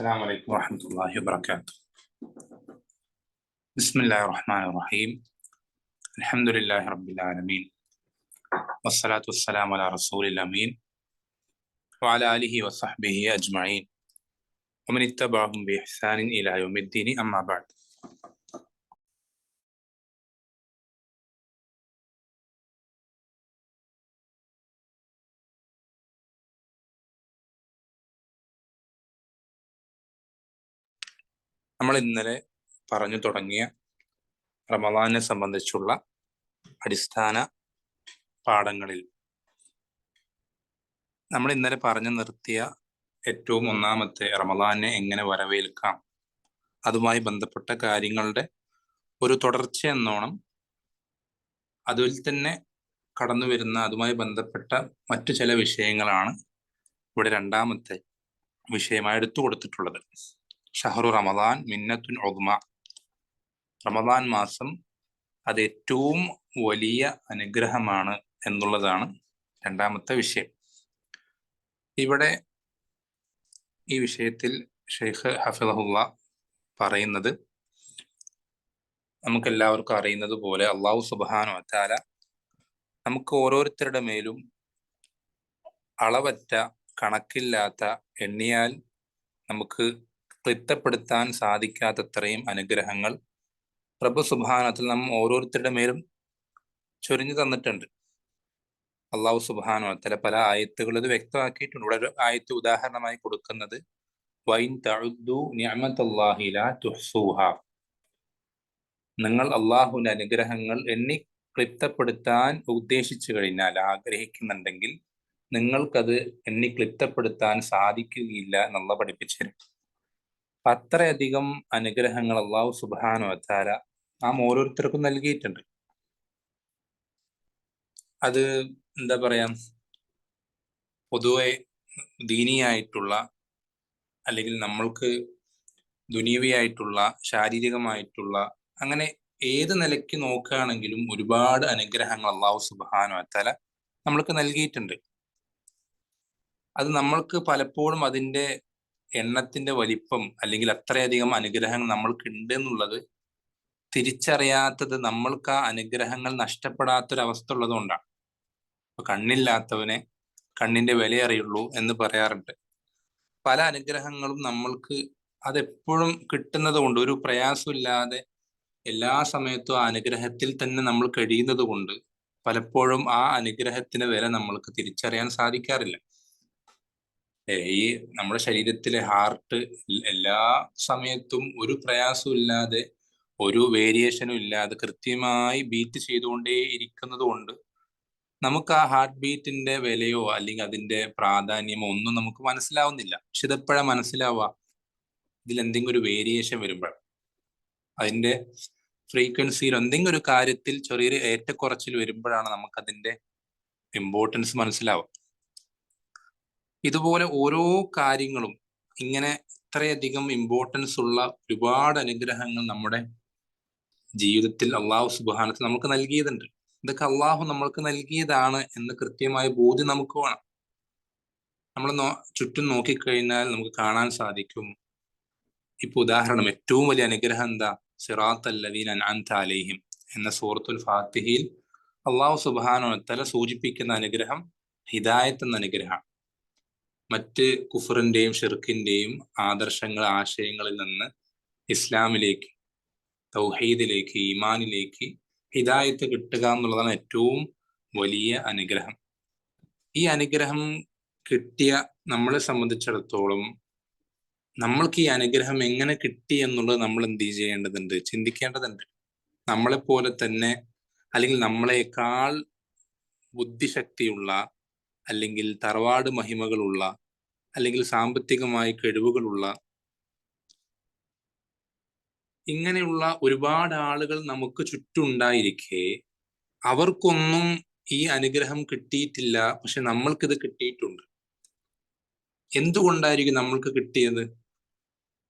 السلام عليكم ورحمة الله وبركاته. بسم الله الرحمن الرحيم. الحمد لله رب العالمين، والصلاة والسلام على رسول الأمين وعلى آله وصحبه أجمعين ومن اتبعهم بإحسان إلى يوم الدين. أما بعد. നമ്മൾ ഇന്നലെ പറഞ്ഞു തുടങ്ങിയ റമദാനെ സംബന്ധിച്ചുള്ള അടിസ്ഥാന പാഠങ്ങളിൽ നമ്മൾ ഇന്നലെ പറഞ്ഞു നിർത്തിയ ഏറ്റവും ഒന്നാമത്തെ റമദാനെ എങ്ങനെ വരവേൽക്കാം, അതുമായി ബന്ധപ്പെട്ട കാര്യങ്ങളുടെ ഒരു തുടർച്ച എന്നോണം അതിൽ തന്നെ കടന്നു വരുന്ന അതുമായി ബന്ധപ്പെട്ട മറ്റു ചില വിഷയങ്ങളാണ് ഇവിടെ രണ്ടാമത്തെ വിഷയമായി എടുത്തു കൊടുത്തിട്ടുള്ളത്. ഷഹറു റമദാൻ മിന്നത്തുൻ ഉദ്മ, റമദാൻ മാസം അത് ഏറ്റവും വലിയ അനുഗ്രഹമാണ് എന്നുള്ളതാണ് രണ്ടാമത്തെ വിഷയം. ഇവിടെ ഈ വിഷയത്തിൽ ഷെയ്ഖ് ഹഫിളഹുള്ള പറയുന്നത്, നമുക്കെല്ലാവർക്കും അറിയുന്നത് പോലെ അള്ളാഹു സുബ്ഹാനഹു വ തആല നമുക്ക് ഓരോരുത്തരുടെ മേലും അളവറ്റ കണക്കില്ലാത്ത എണ്ണിയാൽ നമുക്ക് ക്ലിപ്തപ്പെടുത്താൻ സാധിക്കാത്തത്രയും അനുഗ്രഹങ്ങൾ പ്രഭു സുബ്ഹാനഹു നാം ഓരോരുത്തരുടെ മേലും ചൊരിഞ്ഞു തന്നിട്ടുണ്ട്. അള്ളാഹു സുബ്ഹാനഹു വ തആല പല ആയത്തുകൾ ഇത് വ്യക്തമാക്കിയിട്ടുണ്ട്. ഇവിടെ ഒരു ആയത്ത് ഉദാഹരണമായി കൊടുക്കുന്നത് വൈൻ തഉദ്ദു നിഅമതല്ലാഹി ലാ തുഹ്സൂഹാ, നിങ്ങൾ അള്ളാഹുവിന്റെ അനുഗ്രഹങ്ങൾ എണ്ണി ക്ലിപ്തപ്പെടുത്താൻ ഉദ്ദേശിച്ചു കഴിഞ്ഞാൽ, ആഗ്രഹിക്കുന്നുണ്ടെങ്കിൽ നിങ്ങൾക്കത് എണ്ണി ക്ലിപ്തപ്പെടുത്താൻ സാധിക്കുകയില്ല എന്നുള്ള പഠിപ്പിച്ചു. അത്രയധികം അനുഗ്രഹങ്ങൾ അള്ളാഹു സുബ്ഹാനഹു വ തആല നാം ഓരോരുത്തർക്കും നൽകിയിട്ടുണ്ട്. അത് എന്താ പറയാ, പൊതുവെ ദീനിയായിട്ടുള്ള അല്ലെങ്കിൽ നമ്മൾക്ക് ദുനീവിയായിട്ടുള്ള ശാരീരികമായിട്ടുള്ള അങ്ങനെ ഏത് നിലയ്ക്ക് നോക്കുകയാണെങ്കിലും ഒരുപാട് അനുഗ്രഹങ്ങൾ അള്ളാഹു സുബ്ഹാനഹു വ തആല നമ്മൾക്ക് നൽകിയിട്ടുണ്ട്. അത് നമ്മൾക്ക് പലപ്പോഴും അതിൻ്റെ എണ്ണത്തിന്റെ വലിപ്പം അല്ലെങ്കിൽ അത്രയധികം അനുഗ്രഹങ്ങൾ നമ്മൾക്ക് ഉണ്ട് എന്നുള്ളത് തിരിച്ചറിയാത്തത് നമ്മൾക്ക് ആ അനുഗ്രഹങ്ങൾ നഷ്ടപ്പെടാത്തൊരവസ്ഥ ഉള്ളതുകൊണ്ടാണ്. ഇപ്പൊ കണ്ണില്ലാത്തവനെ കണ്ണിന്റെ വില അറിയുള്ളൂ എന്ന് പറയാറുണ്ട്. പല അനുഗ്രഹങ്ങളും നമ്മൾക്ക് അതെപ്പോഴും കിട്ടുന്നത് കൊണ്ട്, ഒരു പ്രയാസമില്ലാതെ എല്ലാ സമയത്തും ആ അനുഗ്രഹത്തിൽ തന്നെ നമ്മൾ കഴിയുന്നത് കൊണ്ട് പലപ്പോഴും ആ അനുഗ്രഹത്തിന്റെ വില നമ്മൾക്ക് തിരിച്ചറിയാൻ സാധിക്കാറില്ല. ഈ നമ്മുടെ ശരീരത്തിലെ ഹാർട്ട് എല്ലാ സമയത്തും ഒരു പ്രയാസവും ഇല്ലാതെ, ഒരു വേരിയേഷനും ഇല്ലാതെ കൃത്യമായി ബീറ്റ് ചെയ്തുകൊണ്ടേ ഇരിക്കുന്നത് കൊണ്ട് നമുക്ക് ആ ഹാർട്ട് ബീറ്റിന്റെ വിലയോ അല്ലെങ്കിൽ അതിന്റെ പ്രാധാന്യമോ ഒന്നും നമുക്ക് മനസ്സിലാവുന്നില്ല. പക്ഷെ ഇതെപ്പോഴാണ് മനസ്സിലാവുക? ഇതിൽ എന്തെങ്കിലും ഒരു വേരിയേഷൻ വരുമ്പോൾ, അതിന്റെ ഫ്രീക്വൻസിയിൽ എന്തെങ്കിലും ഒരു കാര്യത്തിൽ ചെറിയൊരു ഏറ്റക്കുറച്ചിൽ വരുമ്പോഴാണ് നമുക്കതിന്റെ ഇമ്പോർട്ടൻസ് മനസ്സിലാവുക. ഇതുപോലെ ഓരോ കാര്യങ്ങളും ഇങ്ങനെ ഇത്രയധികം ഇമ്പോർട്ടൻസ് ഉള്ള ഒരുപാട് അനുഗ്രഹങ്ങൾ നമ്മുടെ ജീവിതത്തിൽ അള്ളാഹു സുബ്ഹാനഹു വ തആല നമുക്ക് നൽകിയതുണ്ട്. ഇതൊക്കെ അള്ളാഹു നമ്മൾക്ക് നൽകിയതാണ് എന്ന് കൃത്യമായ ബോധ്യം നമുക്ക് വേണം. നമ്മൾ ചുറ്റും നോക്കിക്കഴിഞ്ഞാൽ നമുക്ക് കാണാൻ സാധിക്കും. ഇപ്പൊ ഉദാഹരണം, ഏറ്റവും വലിയ അനുഗ്രഹം എന്താ? സിറാത്തൽ ലദീന അൻഅംത അലൈഹിം എന്ന സൂറത്തുൽ ഫാത്തിഹയിൽ അള്ളാഹു സുബ്ഹാനഹു വ തആല സൂചിപ്പിക്കുന്ന അനുഗ്രഹം ഹിദായത്ത് എന്ന അനുഗ്രഹമാണ്. മറ്റ് കുഫറിന്റെയും ഷിർക്കിന്റെയും ആദർശങ്ങൾ, ആശയങ്ങളിൽ നിന്ന് ഇസ്ലാമിലേക്ക്, തൗഹീദിലേക്ക്, ഈമാനിലേക്ക് ഹിദായത്ത് കിട്ടുക എന്നുള്ളതാണ് ഏറ്റവും വലിയ അനുഗ്രഹം. ഈ അനുഗ്രഹം കിട്ടിയ നമ്മളെ സംബന്ധിച്ചിടത്തോളം നമ്മൾക്ക് ഈ അനുഗ്രഹം എങ്ങനെ കിട്ടി എന്നുള്ളത് നമ്മൾ എന്ത് ചെയ്യേണ്ടതുണ്ട്? ചിന്തിക്കേണ്ടതുണ്ട്. നമ്മളെപ്പോലെ തന്നെ അല്ലെങ്കിൽ നമ്മളെക്കാൾ ബുദ്ധിശക്തിയുള്ള അല്ലെങ്കിൽ തറവാട് മഹിമകളുള്ള അല്ലെങ്കിൽ സാമ്പത്തികമായി കഴിവുകളുള്ള ഇങ്ങനെയുള്ള ഒരുപാട് ആളുകൾ നമുക്ക് ചുറ്റുണ്ടായിരിക്കെ അവർക്കൊന്നും ഈ അനുഗ്രഹം കിട്ടിയിട്ടില്ല. പക്ഷെ നമ്മൾക്കിത് കിട്ടിയിട്ടുണ്ട്. എന്തുകൊണ്ടായിരിക്കും നമ്മൾക്ക് കിട്ടിയത്?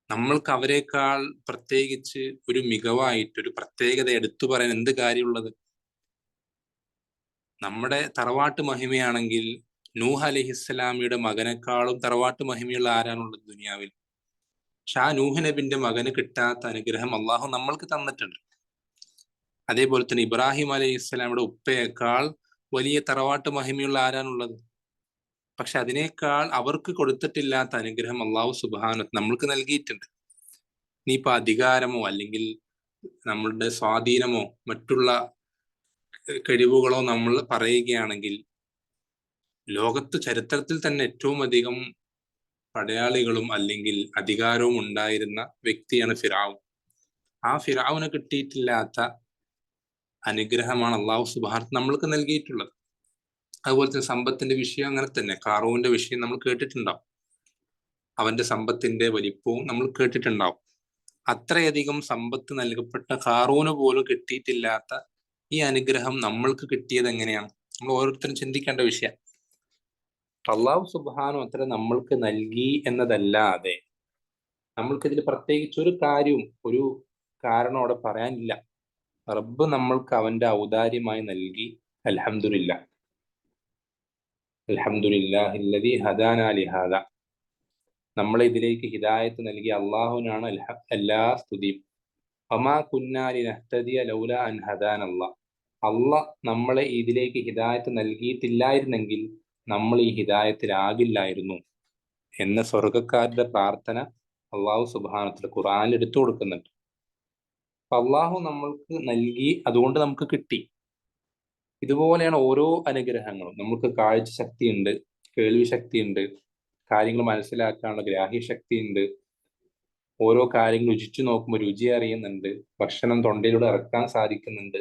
നമ്മൾക്ക് അവരെക്കാൾ പ്രത്യേകിച്ച് ഒരു മികവായിട്ട് ഒരു പ്രത്യേകത എടുത്തു പറയാൻ എന്ത് കാര്യമുള്ളത്? നമ്മുടെ തറവാട്ട് മഹിമയാണെങ്കിൽ നൂഹ് അലൈഹിസ്സലാമിയുടെ മകനേക്കാളും തറവാട്ട് മഹിമയുള്ള ആരാണുള്ളത് ദുനിയാവിൽ? ഷാ നൂഹ് നബിന്റെ മകന് കിട്ടാത്ത അനുഗ്രഹം അള്ളാഹു നമ്മൾക്ക് തന്നിട്ടുണ്ട്. അതേപോലെ തന്നെ ഇബ്രാഹിം അലൈഹി ഇസ്ലാമിയുടെ ഉപ്പയേക്കാൾ വലിയ തറവാട്ട് മഹിമയുള്ള ആരാണുള്ളത്? പക്ഷെ അതിനേക്കാൾ അവർക്ക് കൊടുത്തിട്ടില്ലാത്ത അനുഗ്രഹം അള്ളാഹു സുബ്ഹാനഹു നമ്മൾക്ക് നൽകിയിട്ടുണ്ട്. ഇനിയിപ്പോ അധികാരമോ അല്ലെങ്കിൽ നമ്മളുടെ സ്വാധീനമോ മറ്റുള്ള കഴിവുകളോ നമ്മൾ പറയുകയാണെങ്കിൽ, ലോകത്ത് ചരിത്രത്തിൽ തന്നെ ഏറ്റവും അധികം പടയാളികളും അല്ലെങ്കിൽ അധികാരവും ഉണ്ടായിരുന്ന വ്യക്തിയാണ് ഫിർഔൻ. ആ ഫിർഔന് കിട്ടിയിട്ടില്ലാത്ത അനുഗ്രഹമാണ് അള്ളാഹു സുബ്ഹാനഹു നമ്മൾക്ക് നൽകിയിട്ടുള്ളത്. അതുപോലെ തന്നെ സമ്പത്തിന്റെ വിഷയം അങ്ങനെ തന്നെ. ഖാറൂന്റെ വിഷയം നമ്മൾ കേട്ടിട്ടുണ്ടാവും. അവന്റെ സമ്പത്തിന്റെ വലിപ്പവും നമ്മൾ കേട്ടിട്ടുണ്ടാവും. അത്രയധികം സമ്പത്ത് നൽകപ്പെട്ട ഖാറൂന് പോലും കിട്ടിയിട്ടില്ലാത്ത ഈ അനുഗ്രഹം നമ്മൾക്ക് കിട്ടിയത് എങ്ങനെയാണ്? നമ്മൾ ഓരോരുത്തരും ചിന്തിക്കേണ്ട വിഷയം. അള്ളാഹു സുബ്ഹാനഹു അത്ര നമ്മൾക്ക് നൽകി എന്നതല്ലാതെ നമ്മൾക്കിതിൽ പ്രത്യേകിച്ച് ഒരു കാര്യവും ഒരു കാരണം അവിടെ പറയാനില്ല. റബ്ബ് നമ്മൾക്ക് അവന്റെ ഔദാര്യമായി നൽകി. അൽഹംദുലില്ലാഹ്, അൽഹംദുലില്ലാഹില്ലദീ ഹദാനാ ലിഹാദാ. നമ്മളെ ഇതിലേക്ക് ഹിദായത്ത് നൽകിയ അള്ളാഹുവിനാണ് എല്ലാ സ്തുതിയും. വമാ കുന്നാ ലിനഹ്തദിയ ലൗലാ അൻ ഹദാനല്ലാഹ്. അള്ളാഹ് നമ്മളെ ഇതിലേക്ക് ഹിദായത്ത് നൽകിയിട്ടില്ലായിരുന്നെങ്കിൽ നമ്മൾ ഈ ഹിദായത്തിലാകില്ലായിരുന്നു എന്ന സ്വർഗക്കാരുടെ പ്രാർത്ഥന അള്ളാഹു സുബ്ഹാനഹു ഖുർആനിൽ എടുത്തു കൊടുക്കുന്നുണ്ട്. അള്ളാഹു നമ്മൾക്ക് നൽകി, അതുകൊണ്ട് നമുക്ക് കിട്ടി. ഇതുപോലെയാണ് ഓരോ അനുഗ്രഹങ്ങളും. നമുക്ക് കാഴ്ച ശക്തിയുണ്ട്, കേൾവി ശക്തിയുണ്ട്, കാര്യങ്ങൾ മനസ്സിലാക്കാനുള്ള ഗ്രാഹ്യശക്തിയുണ്ട്, ഓരോ കാര്യങ്ങൾ രുചിച്ചു നോക്കുമ്പോൾ രുചി അറിയുന്നുണ്ട്, ഭക്ഷണം തൊണ്ടയിലൂടെ ഇറക്കാൻ സാധിക്കുന്നുണ്ട്,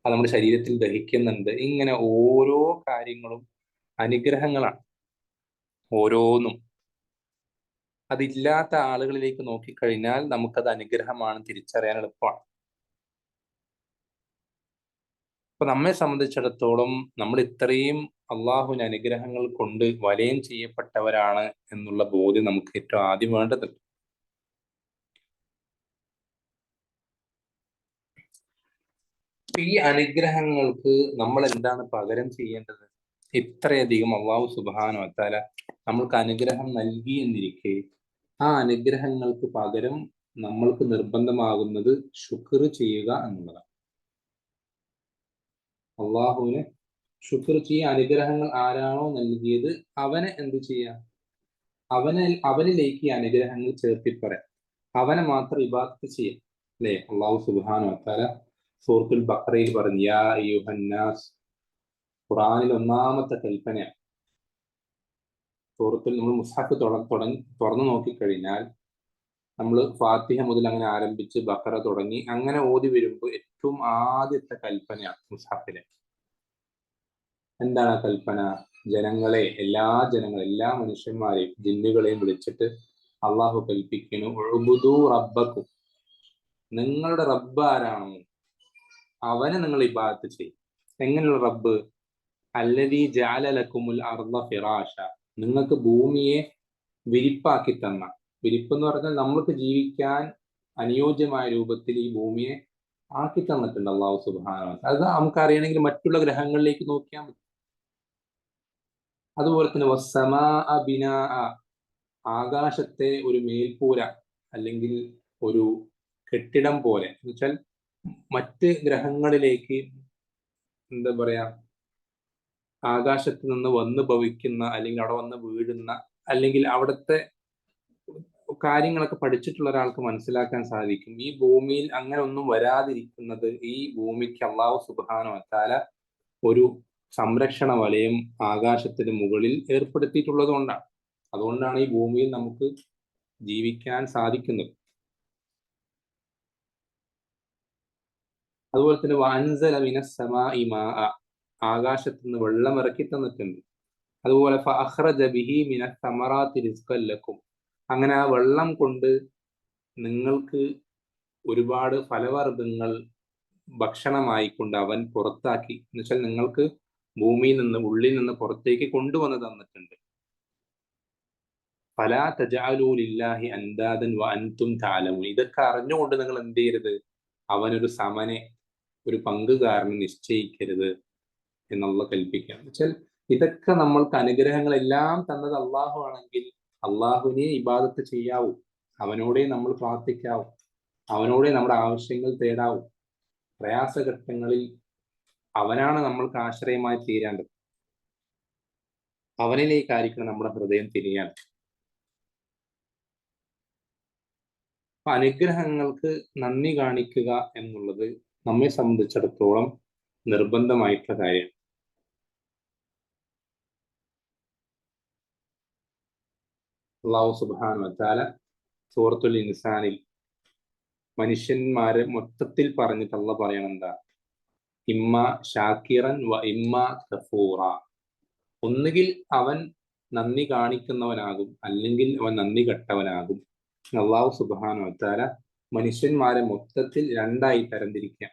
അത് നമ്മുടെ ശരീരത്തിൽ ദഹിക്കുന്നുണ്ട്. ഇങ്ങനെ ഓരോ കാര്യങ്ങളും അനുഗ്രഹങ്ങളാണ് ഓരോന്നും. അതില്ലാത്ത ആളുകളിലേക്ക് നോക്കിക്കഴിഞ്ഞാൽ നമുക്കത് അനുഗ്രഹമാണ് തിരിച്ചറിയാൻ എളുപ്പമാണ്. അപ്പൊ നമ്മെ സംബന്ധിച്ചിടത്തോളം നമ്മൾ ഇത്രയും അള്ളാഹുവിന്റെ അനുഗ്രഹങ്ങൾ കൊണ്ട് വലയം ചെയ്യപ്പെട്ടവരാണ് എന്നുള്ള ബോധ്യം നമുക്ക് ഏറ്റവും ആദ്യം വേണ്ടതുണ്ട്. ഈ അനുഗ്രഹങ്ങൾക്ക് നമ്മൾ എന്താണ് പകരം ചെയ്യേണ്ടത്? ഇത്രയധികം അള്ളാഹു സുബ്ഹാനഹു വതആല നമ്മൾക്ക് അനുഗ്രഹം നൽകി എന്നിരിക്കെ ആ അനുഗ്രഹങ്ങൾക്ക് പകരം നമ്മൾക്ക് നിർബന്ധമാകുന്നത് ശുക്ർ ചെയ്യുക എന്നുള്ളതാണ്. അള്ളാഹുവിന് ശുക്ർ ചെയ്യുക. അനുഗ്രഹങ്ങൾ ആരാണോ നൽകിയത് അവനെ എന്ത് ചെയ്യാം? അവനിലേക്ക് ഈ അനുഗ്രഹങ്ങൾ ചേർത്തി പറയാം. അവനെ മാത്രം ഇബാദത്ത് ചെയ്യാം. അല്ലെ? അള്ളാഹു സുബ്ഹാനഹു വതആല സൂറത്തുൽ ബഖറയിൽ പറഞ്ഞു, യാ അയ്യുഹന്നാസ്. ഖുർആനിൽ ഒന്നാമത്തെ കൽപ്പനയാണ്. സൂറത്തിൽ നമ്മൾ മുസ്ഹഫ് തുറന്നു നോക്കിക്കഴിഞ്ഞാൽ നമ്മൾ ഫാത്തിഹ മുതൽ അങ്ങനെ ആരംഭിച്ച് ബഖറ തുടങ്ങി അങ്ങനെ ഓതി വരുമ്പോൾ ഏറ്റവും ആദ്യത്തെ കൽപ്പനയാണ് മുസ്ഹഫിലെ. എന്താണ് ആ കൽപ്പന? ജനങ്ങളെ, എല്ലാ മനുഷ്യന്മാരെയും ജിന്നുകളെയും വിളിച്ചിട്ട് അള്ളാഹു കൽപ്പിക്കുന്നു, ഉഅ്ബുദൂ റബ്ബക്കും. നിങ്ങളുടെ റബ്ബ് ആരാണോ അവനെ നിങ്ങൾ ഇബാദത്ത് ചെയ്യും. എങ്ങനെയുള്ള റബ്ബ്? അല്ലദീ ജഅല ലക്കുമുൽ അർള ഫിറാശ. നിങ്ങൾക്ക് ഭൂമിയെ വിരിപ്പാക്കി തന്ന. വിരിപ്പ് എന്ന് പറഞ്ഞാൽ നമ്മൾക്ക് ജീവിക്കാൻ അനുയോജ്യമായ രൂപത്തിൽ ഈ ഭൂമിയെ ആക്കി തന്നിട്ടുണ്ട് അള്ളാഹു സുബ്ഹാനഹു. അത് നമുക്കറിയണമെങ്കിൽ മറ്റുള്ള ഗ്രഹങ്ങളിലേക്ക് നോക്കിയാൽ മതി. അതുപോലെ തന്നെ വസ്സമാഅ ബിനാഅ. ആകാശത്തെ ഒരു മേൽക്കൂര അല്ലെങ്കിൽ ഒരു കെട്ടിടം പോലെ, എന്ന് വെച്ചാൽ മറ്റ് ഗ്രഹങ്ങളിലേക്ക് എന്താ പറയാ, ആകാശത്ത് നിന്ന് വന്ന് ഭവിക്കുന്ന അല്ലെങ്കിൽ അവിടെ വന്ന് വീഴുന്ന അല്ലെങ്കിൽ അവിടുത്തെ കാര്യങ്ങളൊക്കെ പഠിച്ചിട്ടുള്ള ഒരാൾക്ക് മനസ്സിലാക്കാൻ സാധിക്കും. ഈ ഭൂമിയിൽ അങ്ങനെ ഒന്നും വരാതിരിക്കുന്നത് ഈ ഭൂമിക്ക് അള്ളാഹു സുബ്ഹാനഹു വതആല ഒരു സംരക്ഷണ വലയം ആകാശത്തിന് മുകളിൽ ഏർപ്പെടുത്തിയിട്ടുള്ളത് കൊണ്ടാണ്. അതുകൊണ്ടാണ് ഈ ഭൂമിയിൽ നമുക്ക് ജീവിക്കാൻ സാധിക്കുന്നത്. അതുപോലെ തന്നെ വഅൻസല മിനസ് സമാഇ മാഅ. ആകാശത്ത് നിന്ന് വെള്ളം ഇറക്കി തന്നിട്ടുണ്ട്. അതുപോലെ ഫഅഖ്റജ ബിഹി മിനസ് സമറാത്തി റിസ്ഖൻ ലക്കും. അങ്ങനെ ആ വെള്ളം കൊണ്ട് നിങ്ങൾക്ക് ഒരുപാട് ഫലവർഗ്ഗങ്ങൾ ഭക്ഷണമായിക്കൊണ്ട് അവൻ പുറത്താക്കി. എന്നുവെച്ചാൽ നിങ്ങൾക്ക് ഭൂമിയിൽ നിന്ന്, ഉള്ളിൽ നിന്ന് പുറത്തേക്ക് കൊണ്ടുവന്ന് തന്നിട്ടുണ്ട്. ഫലാ തജഅലൂ ലില്ലാഹി അൻദാദൻ വഅൻതും തഅലമൂൻ. ഇതൊക്കെ അറിഞ്ഞുകൊണ്ട് നിങ്ങൾ എന്ത് ചെയ്യരുത്? അവനൊരു സമനെ, ഒരു പങ്കുകാരനെ നിശ്ചയിക്കരുത് എന്നുള്ള കൽപ്പിക്കുകയാണ്. എന്നുവെച്ചാൽ ഇതൊക്കെ നമ്മൾക്ക് അനുഗ്രഹങ്ങളെല്ലാം തന്നത് അള്ളാഹു ആണെങ്കിൽ അള്ളാഹുവിനെ ഇബാദത്ത് ചെയ്യാവൂ. അവനോടേ നമ്മൾ പ്രാർത്ഥിക്കാവൂ, അവനോടേ നമ്മുടെ ആവശ്യങ്ങൾ തേടാവൂ. പ്രയാസഘട്ടങ്ങളിൽ അവനാണ് നമ്മൾക്ക് ആശ്രയമായി തീരേണ്ടത്. അവനിലേക്കായിരിക്കണം നമ്മുടെ ഹൃദയം തിരിയാൻ. അനുഗ്രഹങ്ങൾക്ക് നന്ദി കാണിക്കുക എന്നുള്ളത് നമ്മെ സംബന്ധിച്ചിടത്തോളം നിർബന്ധമായിട്ടുള്ള കാര്യം. അല്ലാഹു സുബ്ഹാനഹു വ തആല സൂറത്തുൽ ഇൻസാനിൽ മനുഷ്യന്മാരെ മൊത്തത്തിൽ പറഞ്ഞിട്ട് അല്ലാഹ് പറയണ എന്താ? ഇമ്മ ഷാക്കിറൻ വ ഇമ്മ കഫൂറ. ഒന്നുകിൽ അവൻ നന്ദി കാണിക്കുന്നവനാകും, അല്ലെങ്കിൽ അവൻ നന്ദി കെട്ടവനാകും. അല്ലാഹു സുബ്ഹാനഹു വ തആല മനുഷ്യന്മാരെ മൊത്തത്തിൽ രണ്ടായി തരംതിരിക്കുക.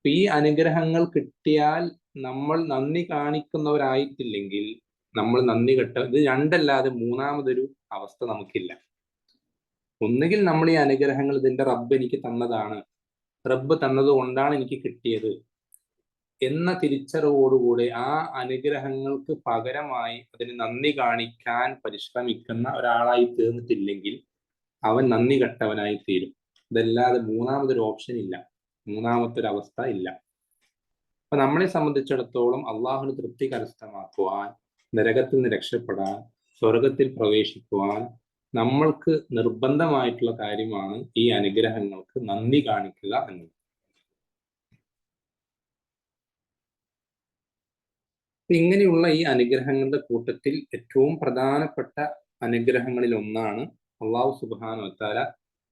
ഈ അനുഗ്രഹങ്ങൾ കിട്ടിയാൽ നമ്മൾ നന്ദി കാണിക്കുന്നവരായിട്ടില്ലെങ്കിൽ നമ്മൾ നന്ദി കെട്ട, ഇത് രണ്ടല്ലാതെ മൂന്നാമതൊരു അവസ്ഥ നമുക്കില്ല. ഒന്നുകിൽ നമ്മൾ ഈ അനുഗ്രഹങ്ങൾ ഇതിന്റെ റബ്ബ് എനിക്ക് തന്നതാണ്, റബ്ബ് തന്നത് കൊണ്ടാണ് എനിക്ക് കിട്ടിയത് എന്ന തിരിച്ചറിവോടുകൂടെ ആ അനുഗ്രഹങ്ങൾക്ക് പകരമായി അതിന് നന്ദി കാണിക്കാൻ പരിശ്രമിക്കുന്ന ഒരാളായി തീർന്നിട്ടില്ലെങ്കിൽ അവൻ നന്ദി കെട്ടവനായി തീരും. ഇതല്ലാതെ മൂന്നാമതൊരു ഓപ്ഷൻ ഇല്ല, മൂന്നാമത്തെ ഒരു അവസ്ഥ ഇല്ല. അപ്പൊ നമ്മളെ സംബന്ധിച്ചിടത്തോളം അള്ളാഹുവിന് തൃപ്തി കരസ്ഥമാക്കുവാൻ, നരകത്തിൽ നിന്ന് രക്ഷപ്പെടാൻ, സ്വർഗത്തിൽ പ്രവേശിക്കുവാൻ നമ്മൾക്ക് നിർബന്ധമായിട്ടുള്ള കാര്യമാണ് ഈ അനുഗ്രഹങ്ങൾക്ക് നന്ദി കാണിക്കുക എന്നത്. ഇങ്ങനെയുള്ള ഈ അനുഗ്രഹങ്ങളുടെ കൂട്ടത്തിൽ ഏറ്റവും പ്രധാനപ്പെട്ട അനുഗ്രഹങ്ങളിൽ ഒന്നാണ് അല്ലാഹു സുബ്ഹാനഹു വ തആല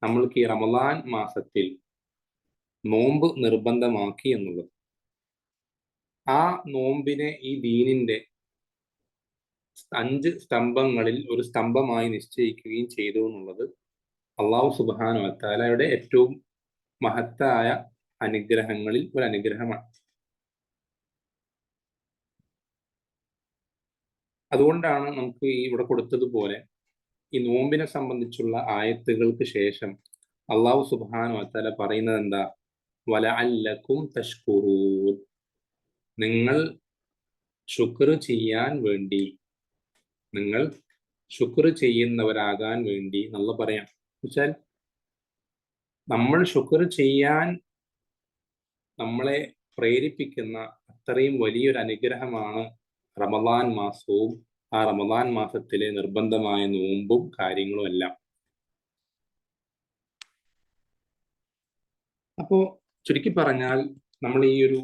നമ്മൾക്ക് ഈ റമളാൻ മാസത്തിൽ നോമ്പ് നിർബന്ധമാക്കി എന്നുള്ളത്. ആ നോമ്പിനെ ഈ ദീനിന്റെ 5 സ്തംഭങ്ങളിൽ ഒരു സ്തംഭമായി നിശ്ചയിക്കുകയും ചെയ്തു എന്നുള്ളത് അല്ലാഹു സുബ്ഹാനഹു വ തആലയുടെ ഏറ്റവും മഹത്തായ അനുഗ്രഹങ്ങളിൽ ഒരു അനുഗ്രഹമാണ്. അതുകൊണ്ടാണ് നമുക്ക് ഈ ഇവിടെ കൊടുത്തതുപോലെ ഈ നോമ്പിനെ സംബന്ധിച്ചുള്ള ആയത്തുകൾക്ക് ശേഷം അല്ലാഹു സുബ്ഹാനഹു വ തആല പറയുന്നത് എന്താ? വലഅല്ലക്കും തഷ്കുറൂൻ, നിങ്ങൾ ശുക്ർ ചെയ്യാൻ വേണ്ടി, നിങ്ങൾ ശുക്ർ ചെയ്യുന്നവരാകാൻ വേണ്ടി എന്നുള്ള പറയാം. എന്നുവെച്ചാൽ നമ്മൾ ശുക്ർ ചെയ്യാൻ നമ്മളെ പ്രേരിപ്പിക്കുന്ന അത്രയും വലിയൊരു അനുഗ്രഹമാണ് റമളാൻ മാസവും ആ റമളാൻ മാസത്തിലെ നിർബന്ധമായ നോമ്പും കാര്യങ്ങളും എല്ലാം. അപ്പോ ചുരുക്കി പറഞ്ഞാൽ നമ്മൾ ഈ ഒരു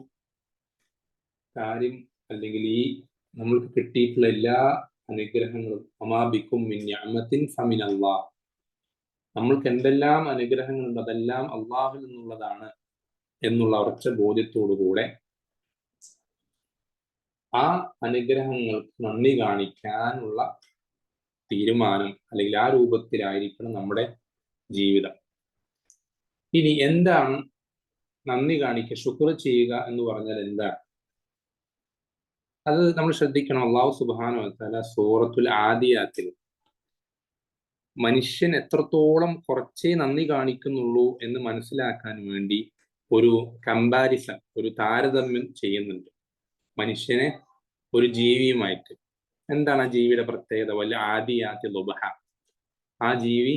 കാര്യം, അല്ലെങ്കിൽ ഈ നമ്മൾക്ക് കിട്ടിയിട്ടുള്ള എല്ലാ അനുഗ്രഹങ്ങളും അമാബിക്കും മിൻ നിഅമത്തിൻ ഫമിനല്ലാഹ്, നമ്മൾക്ക് എന്തെല്ലാം അനുഗ്രഹങ്ങളുണ്ട് അതെല്ലാം അള്ളാഹുവിൽ നിന്നുള്ളതാണ് എന്നുള്ള ഉറച്ച ബോധ്യത്തോടുകൂടെ ആ അനുഗ്രഹങ്ങൾക്ക് നന്ദി കാണിക്കാനുള്ള തീരുമാനം, അല്ലെങ്കിൽ ആ രൂപത്തിലായിരിക്കണം നമ്മുടെ ജീവിതം. ഇനി എന്താണ് നന്ദി കാണിക്കുക, ശുക്ർ ചെയ്യുക എന്ന് പറഞ്ഞാൽ എന്താണ്? അത് നമ്മൾ ശ്രദ്ധിക്കണം. അല്ലാഹു സുബ്ഹാനഹു വ തആല സൂറത്തുൽ ആദിയാത്തിൽ മനുഷ്യൻ എത്രത്തോളം കുറച്ചേ നന്ദി കാണിക്കുന്നുള്ളൂ എന്ന് മനസ്സിലാക്കാൻ വേണ്ടി ഒരു കമ്പാരിസൺ, ഒരു താരതമ്യം ചെയ്യുന്നുണ്ട് മനുഷ്യനെ ഒരു ജീവിയുമായിട്ട്. എന്താണ് ആ ജീവിയുടെ പ്രത്യേകത? വല്ല ആദിയാത്തി ളുബ്ഹ, ആ ജീവി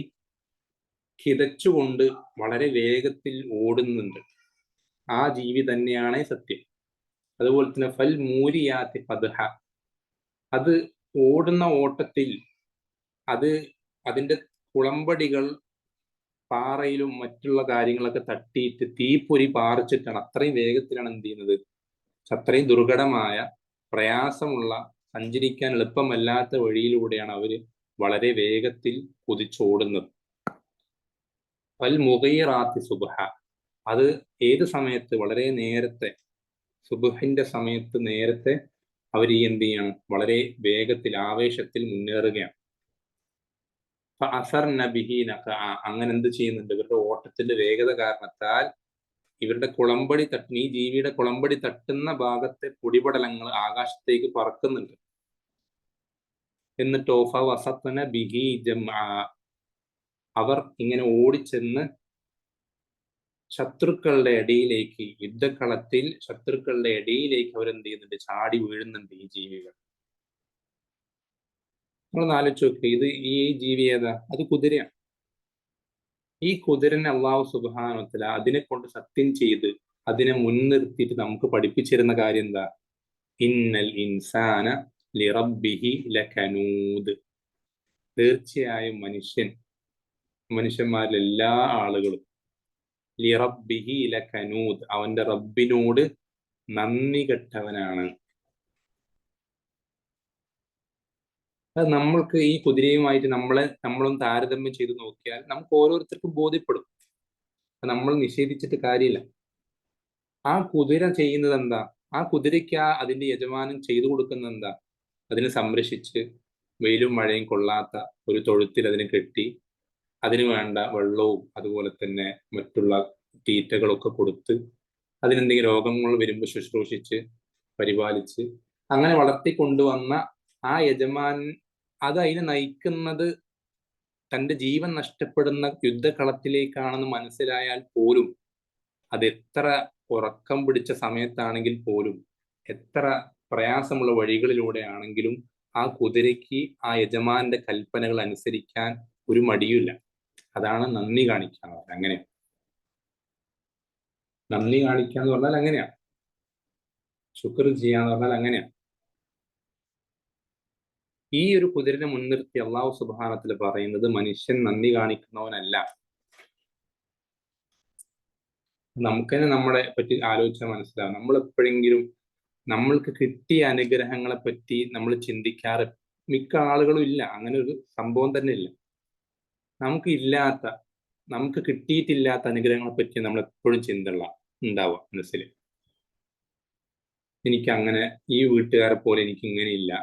കിതച്ചുകൊണ്ട് വളരെ വേഗത്തിൽ ഓടുന്നുണ്ട്. ആ ജീവി തന്നെയാണ് സത്യം. അതുപോലെ തന്നെ ഫൽ മൂരിയാത്തി ഖദ്ഹ, അത് ഓടുന്ന ഓട്ടത്തിൽ അത് അതിന്റെ കുളമ്പടികൾ പാറയിലും മറ്റുള്ള കാര്യങ്ങളൊക്കെ തട്ടിയിട്ട് തീപ്പൊരി പാറിച്ചിട്ടാണ്, അത്രയും വേഗത്തിലാണ് എന്ത് ചെയ്യുന്നത്, അത്രയും ദുർഘടമായ പ്രയാസമുള്ള സഞ്ചരിക്കാൻ എളുപ്പമല്ലാത്ത വഴിയിലൂടെയാണ് അവര് വളരെ വേഗത്തിൽ കുതിച്ചോടുന്നത്. ഫൽ മുഗീറാത്തി സുബ്ഹ, അത് ഏത് സമയത്ത്, വളരെ നേരത്തെ, സുബ്ഹിന്റെ സമയത്ത് നേരത്തെ അവർ ഈ എന്ത് ചെയ്യാണ്, വളരെ വേഗത്തിൽ ആവേശത്തിൽ മുന്നേറുകയാണ്. ഫഅസർന ബിഹി നഖഅ, അങ്ങനെ എന്ത് ചെയ്യുന്നുണ്ട്, ഇവരുടെ ഓട്ടത്തിന്റെ വേഗത കാരണത്താൽ ഇവരുടെ കുളമ്പടി തട്ടുന്ന, ഈ ജീവിയുടെ കുളമ്പടി തട്ടുന്ന ഭാഗത്തെ പൊടിപടലങ്ങൾ ആകാശത്തേക്ക് പറക്കുന്നുണ്ട്. എന്നിട്ടോ ഫവസത്ന ബിഹി ജംഅ, അവർ ഇങ്ങനെ ഓടിച്ചെന്ന് ശത്രുക്കളുടെ ഇടയിലേക്ക്, യുദ്ധക്കളത്തിൽ ശത്രുക്കളുടെ ഇടയിലേക്ക് അവരെന്ത് ചെയ്യുന്നുണ്ട്, ചാടി വീഴുന്നുണ്ട് ഈ ജീവികൾ. നമ്മളൊന്ന് ആലോചിച്ച് നോക്കുക, ഇത് ഈ ജീവി ഏതാ? അത് കുതിരയാണ്. ഈ കുതിരനെ അള്ളാഹു സുബ്ഹാനഹു വ തആല അതിനെ കൊണ്ട് സത്യം ചെയ്ത് അതിനെ മുൻനിർത്തിയിട്ട് നമുക്ക് പഠിപ്പിച്ചിരുന്ന കാര്യം എന്താ? ഇന്നൽ ഇൻസാന ലിറബ്ബിഹി ലകനൂദ്. തീർച്ചയായും മനുഷ്യന്മാരിൽ എല്ലാ ആളുകളും ലിറബ്ബിഹി ലകനൂദ്, അവന്റെ റബ്ബിനോട് നന്ദി കെട്ടവനാണ്. അത് നമ്മൾക്ക് ഈ കുതിരയുമായിട്ട് നമ്മളും താരതമ്യം ചെയ്ത് നോക്കിയാൽ നമുക്ക് ഓരോരുത്തർക്കും ബോധ്യപ്പെടും. നമ്മൾ നിഷേധിച്ചിട്ട് കാര്യമില്ല. ആ കുതിര ചെയ്യുന്നത് എന്താ? ആ കുതിരയ്ക്ക് അതിന്റെ യജമാനൻ ചെയ്തു കൊടുക്കുന്നത് എന്താ? അതിനെ സംരക്ഷിച്ച് വെയിലും മഴയും കൊള്ളാത്ത ഒരു തൊഴുത്തിൽ അതിനെ കെട്ടി അതിന് വേണ്ട വെള്ളവും അതുപോലെ തന്നെ മറ്റുള്ള തീറ്റകളൊക്കെ കൊടുത്ത് അതിനെന്തെങ്കിലും രോഗങ്ങൾ വരുമ്പോൾ ശുശ്രൂഷിച്ച് പരിപാലിച്ച് അങ്ങനെ വളർത്തിക്കൊണ്ടുവന്ന ആ യജമാനൻ അത് അതിനെ നയിക്കുന്നത് തന്റെ ജീവൻ നഷ്ടപ്പെടുന്ന യുദ്ധകളത്തിലേക്കാണെന്ന് മനസ്സിലായാൽ പോലും, അതെത്ര ഉറക്കം പിടിച്ച സമയത്താണെങ്കിൽ പോലും, എത്ര പ്രയാസമുള്ള വഴികളിലൂടെ ആണെങ്കിലും ആ കുതിരയ്ക്ക് ആ യജമാന്റെ കൽപ്പനകൾ അനുസരിക്കാൻ ഒരു മടിയുമില്ല. അതാണ് നന്ദി കാണിക്കുക. അങ്ങനെ നന്ദി കാണിക്കുക എന്ന് പറഞ്ഞാൽ അങ്ങനെയാണ്. ശുക്ർ ചെയ്യാന്ന് പറഞ്ഞാൽ അങ്ങനെയാണ്. ഈ ഒരു കുതിരനെ മുൻനിർത്തി അള്ളാഹു സുബ്ഹാനഹു വ തആല പറയുന്നത് മനുഷ്യൻ നന്ദി കാണിക്കുന്നവനല്ല. നമുക്ക് തന്നെ നമ്മളെ പറ്റി ആലോചിച്ചാൽ മനസ്സിലാവും. നമ്മൾ എപ്പോഴെങ്കിലും നമ്മൾക്ക് കിട്ടിയ അനുഗ്രഹങ്ങളെ പറ്റി നമ്മൾ ചിന്തിക്കാറ് മിക്ക ആളുകളും ഇല്ല. അങ്ങനെ ഒരു സംഭവം തന്നെ ഇല്ല. നമുക്ക് കിട്ടിയിട്ടില്ലാത്ത അനുഗ്രഹങ്ങളെ പറ്റി നമ്മൾ എപ്പോഴും ഉണ്ടാവുക മനസ്സിൽ. എനിക്ക് അങ്ങനെ ഈ വീട്ടുകാരെ പോലെ എനിക്ക് ഇങ്ങനെ ഇല്ല,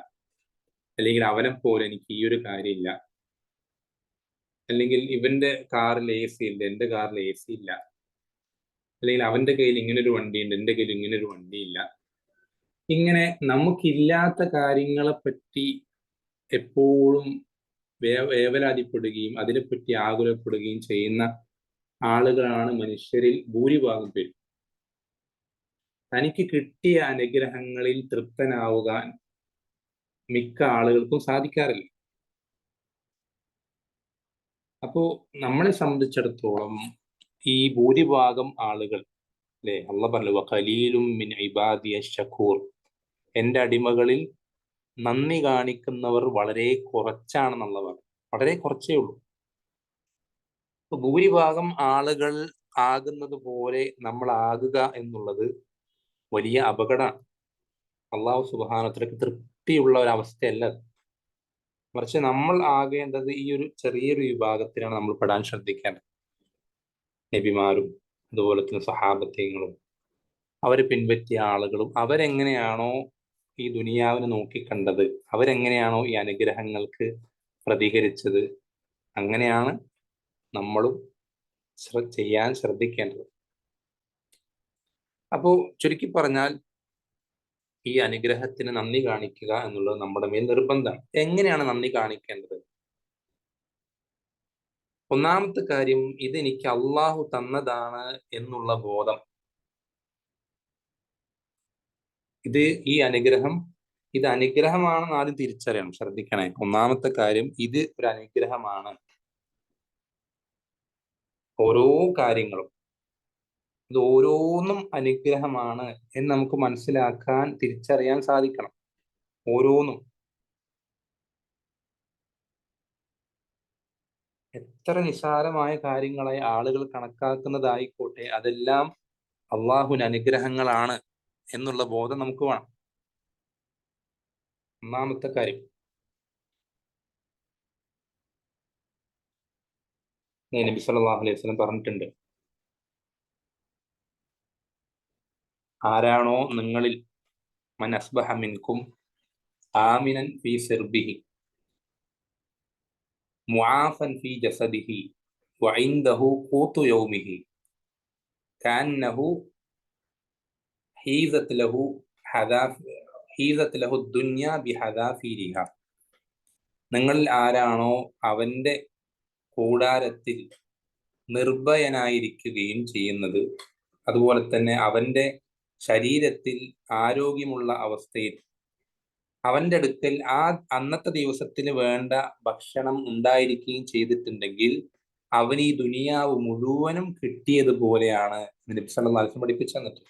അല്ലെങ്കിൽ അവനെ പോലെ എനിക്ക് ഈ ഒരു കാര്യമില്ല, അല്ലെങ്കിൽ ഇവന്റെ കാറിൽ AC ഇല്ല, എന്റെ കാറിൽ AC ഇല്ല, അല്ലെങ്കിൽ അവന്റെ കയ്യിൽ ഇങ്ങനൊരു വണ്ടിയുണ്ട്, എന്റെ കയ്യിൽ ഇങ്ങനൊരു വണ്ടിയില്ല. ഇങ്ങനെ നമുക്കില്ലാത്ത കാര്യങ്ങളെ പറ്റി എപ്പോഴും വേവലാതിപ്പെടുകയും അതിനെപ്പറ്റി ആകുലപ്പെടുകയും ചെയ്യുന്ന ആളുകളാണ് മനുഷ്യരിൽ ഭൂരിഭാഗം പേരും. തനിക്ക് കിട്ടിയ അനുഗ്രഹങ്ങളിൽ തൃപ്തനാവുക മിക്ക ആളുകൾക്കും സാധിക്കാറില്ല. അപ്പോ നമ്മളെ സംബന്ധിച്ചിടത്തോളം ഈ ഭൂരിഭാഗം ആളുകൾ, അല്ലെ, അള്ളാഹ് പറഞ്ഞു വഖലീലും മിൻ ഇബാദിയ ശകൂർ, എന്റെ അടിമകളിൽ നന്ദി കാണിക്കുന്നവർ വളരെ കുറച്ചാണെന്നുള്ള പറഞ്ഞു. വളരെ കുറച്ചേ ഉള്ളൂ. ഭൂരിഭാഗം ആളുകൾ ആകുന്നത് പോലെ നമ്മൾ ആകുക എന്നുള്ളത് വലിയ അപകടമാണ്. അള്ളാഹു സുബ്ഹാനഹു വ തആലക്ക് തൃപ്തിയുള്ള ഒരു അവസ്ഥയല്ല അത്. മറിച്ച് നമ്മൾ ആകേണ്ടത് ഈ ഒരു ചെറിയൊരു വിഭാഗത്തിലാണ് നമ്മൾ പെടാൻ ശ്രദ്ധിക്കേണ്ടത്. നബിമാരും അതുപോലെ തന്നെ സഹാബത്യങ്ങളും അവരെ പിൻപറ്റിയ ആളുകളും അവരെങ്ങനെയാണോ ഈ ദുനിയാവിനെ നോക്കിക്കണ്ടത്, അവരെങ്ങനെയാണോ ഈ അനുഗ്രഹങ്ങൾക്ക് പ്രതികരിച്ചത്, അങ്ങനെയാണ് നമ്മളും ചെയ്യാൻ ശ്രദ്ധിക്കേണ്ടത്. അപ്പോ ചുരുക്കി പറഞ്ഞാൽ ഈ അനുഗ്രഹത്തിന് നന്ദി കാണിക്കുക എന്നുള്ളത് നമ്മുടെ മേൽ നിർബന്ധമാണ്. എങ്ങനെയാണ് നന്ദി കാണിക്കേണ്ടത്? ഒന്നാമത്തെ കാര്യം, ഇതെനിക്ക് അള്ളാഹു തന്നതാണ് എന്നുള്ള ബോധം. ഈ അനുഗ്രഹം ഇത് അനുഗ്രഹമാണെന്ന് ആദ്യം തിരിച്ചറിയണം. ശ്രദ്ധിക്കണേ, ഒന്നാമത്തെ കാര്യം ഇത് ഒരു അനുഗ്രഹമാണ്. ഓരോ കാര്യങ്ങളും ഇത് ഓരോന്നും അനുഗ്രഹമാണ് എന്ന് നമുക്ക് മനസ്സിലാക്കാൻ, തിരിച്ചറിയാൻ സാധിക്കണം. ഓരോന്നും എത്ര നിസ്സാരമായ കാര്യങ്ങളായി ആളുകൾ കണക്കാക്കുന്നതായിക്കോട്ടെ, അതെല്ലാം അള്ളാഹുവിന്റെ അനുഗ്രഹങ്ങളാണ് എന്നുള്ള ബോധം നമുക്ക് വേണം. ഒന്നാമത്തെ കാര്യം. നബി സല്ലല്ലാഹു അലൈഹി വസല്ലം പറഞ്ഞിട്ടുണ്ട്, ആരാണോ നിങ്ങളിൽ മൻ അസ്ബഹ മിൻകും ആമിനൻ ഫീ സിർബിഹി മുആഫൻ ഫീ ജസദിഹി വഇൻദഹു ഖൂതു യൗമിഹി കഅന്നഹു ഹീസത് ലഹു ദുനിയ ബിഹദാഫിരിഹ. നിങ്ങളിൽ ആരാണോ അവന്റെ കൂടാരത്തിൽ നിർഭയനായിരിക്കുകയും ചെയ്യുന്നത്, അതുപോലെ തന്നെ അവന്റെ ശരീരത്തിൽ ആരോഗ്യമുള്ള അവസ്ഥയിൽ അവന്റെ അടുക്കൽ ആ അന്നത്തെ ദിവസത്തിന് വേണ്ട ഭക്ഷണം ഉണ്ടായിരിക്കുകയും ചെയ്തിട്ടുണ്ടെങ്കിൽ അവന് ഈ ദുനിയാവ് മുഴുവനും കിട്ടിയതുപോലെയാണ് നബി സല്ലല്ലാഹു അലൈഹി വസല്ലം പഠിപ്പിച്ചു തന്നിട്ട്.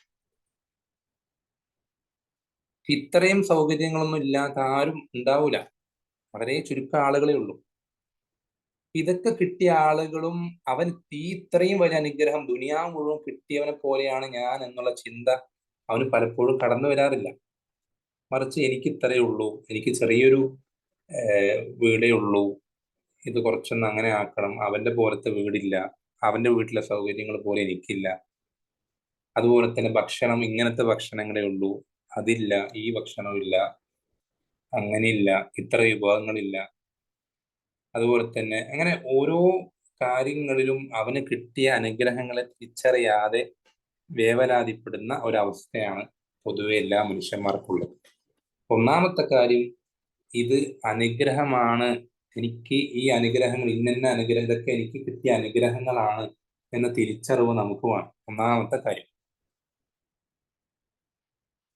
ഇത്രയും സൗകര്യങ്ങളൊന്നും ഇല്ലാത്ത ആരും ഉണ്ടാവൂല, വളരെ ചുരുക്കം ആളുകളേ ഉള്ളൂ. ഇതൊക്കെ കിട്ടിയ ആളുകളും അവൻ ഇത്രയും വലിയ അനുഗ്രഹം ദുനിയാവ് മുഴുവൻ കിട്ടിയവനെ പോലെയാണ് ഞാൻ എന്നുള്ള ചിന്ത അവന് പലപ്പോഴും കടന്നു വരാറില്ല. മറിച്ച് എനിക്ക് ഇത്രയേ ഉള്ളൂ, എനിക്ക് ചെറിയൊരു വീടേ ഉള്ളൂ, ഇത് കുറച്ചൊന്ന് അങ്ങനെ ആക്കണം, അവന്റെ പോലത്തെ വീടില്ല, അവന്റെ വീട്ടിലെ സൗകര്യങ്ങൾ പോലെ എനിക്കില്ല, അതുപോലെ തന്നെ ഭക്ഷണം ഇങ്ങനത്തെ ഭക്ഷണങ്ങളേ ഉള്ളൂ, അതില്ല, ഈ ഭക്ഷണമില്ല, അങ്ങനെയില്ല, ഇത്ര വിഭവങ്ങളില്ല, അതുപോലെ തന്നെ അങ്ങനെ ഓരോ കാര്യങ്ങളിലും അവന് കിട്ടിയ അനുഗ്രഹങ്ങളെ തിരിച്ചറിയാതെ വേവലാതിപ്പെടുന്ന ഒരവസ്ഥയാണ് പൊതുവെ എല്ലാ മനുഷ്യന്മാർക്കുള്ളത്. ഒന്നാമത്തെ കാര്യം, ഇത് അനുഗ്രഹമാണ്, എനിക്ക് ഈ അനുഗ്രഹങ്ങൾ ഇന്ന അനുഗ്രഹം, ഇതൊക്കെ എനിക്ക് കിട്ടിയ അനുഗ്രഹങ്ങളാണ് എന്ന തിരിച്ചറിവ് നമുക്ക് വേണം. ഒന്നാമത്തെ കാര്യം.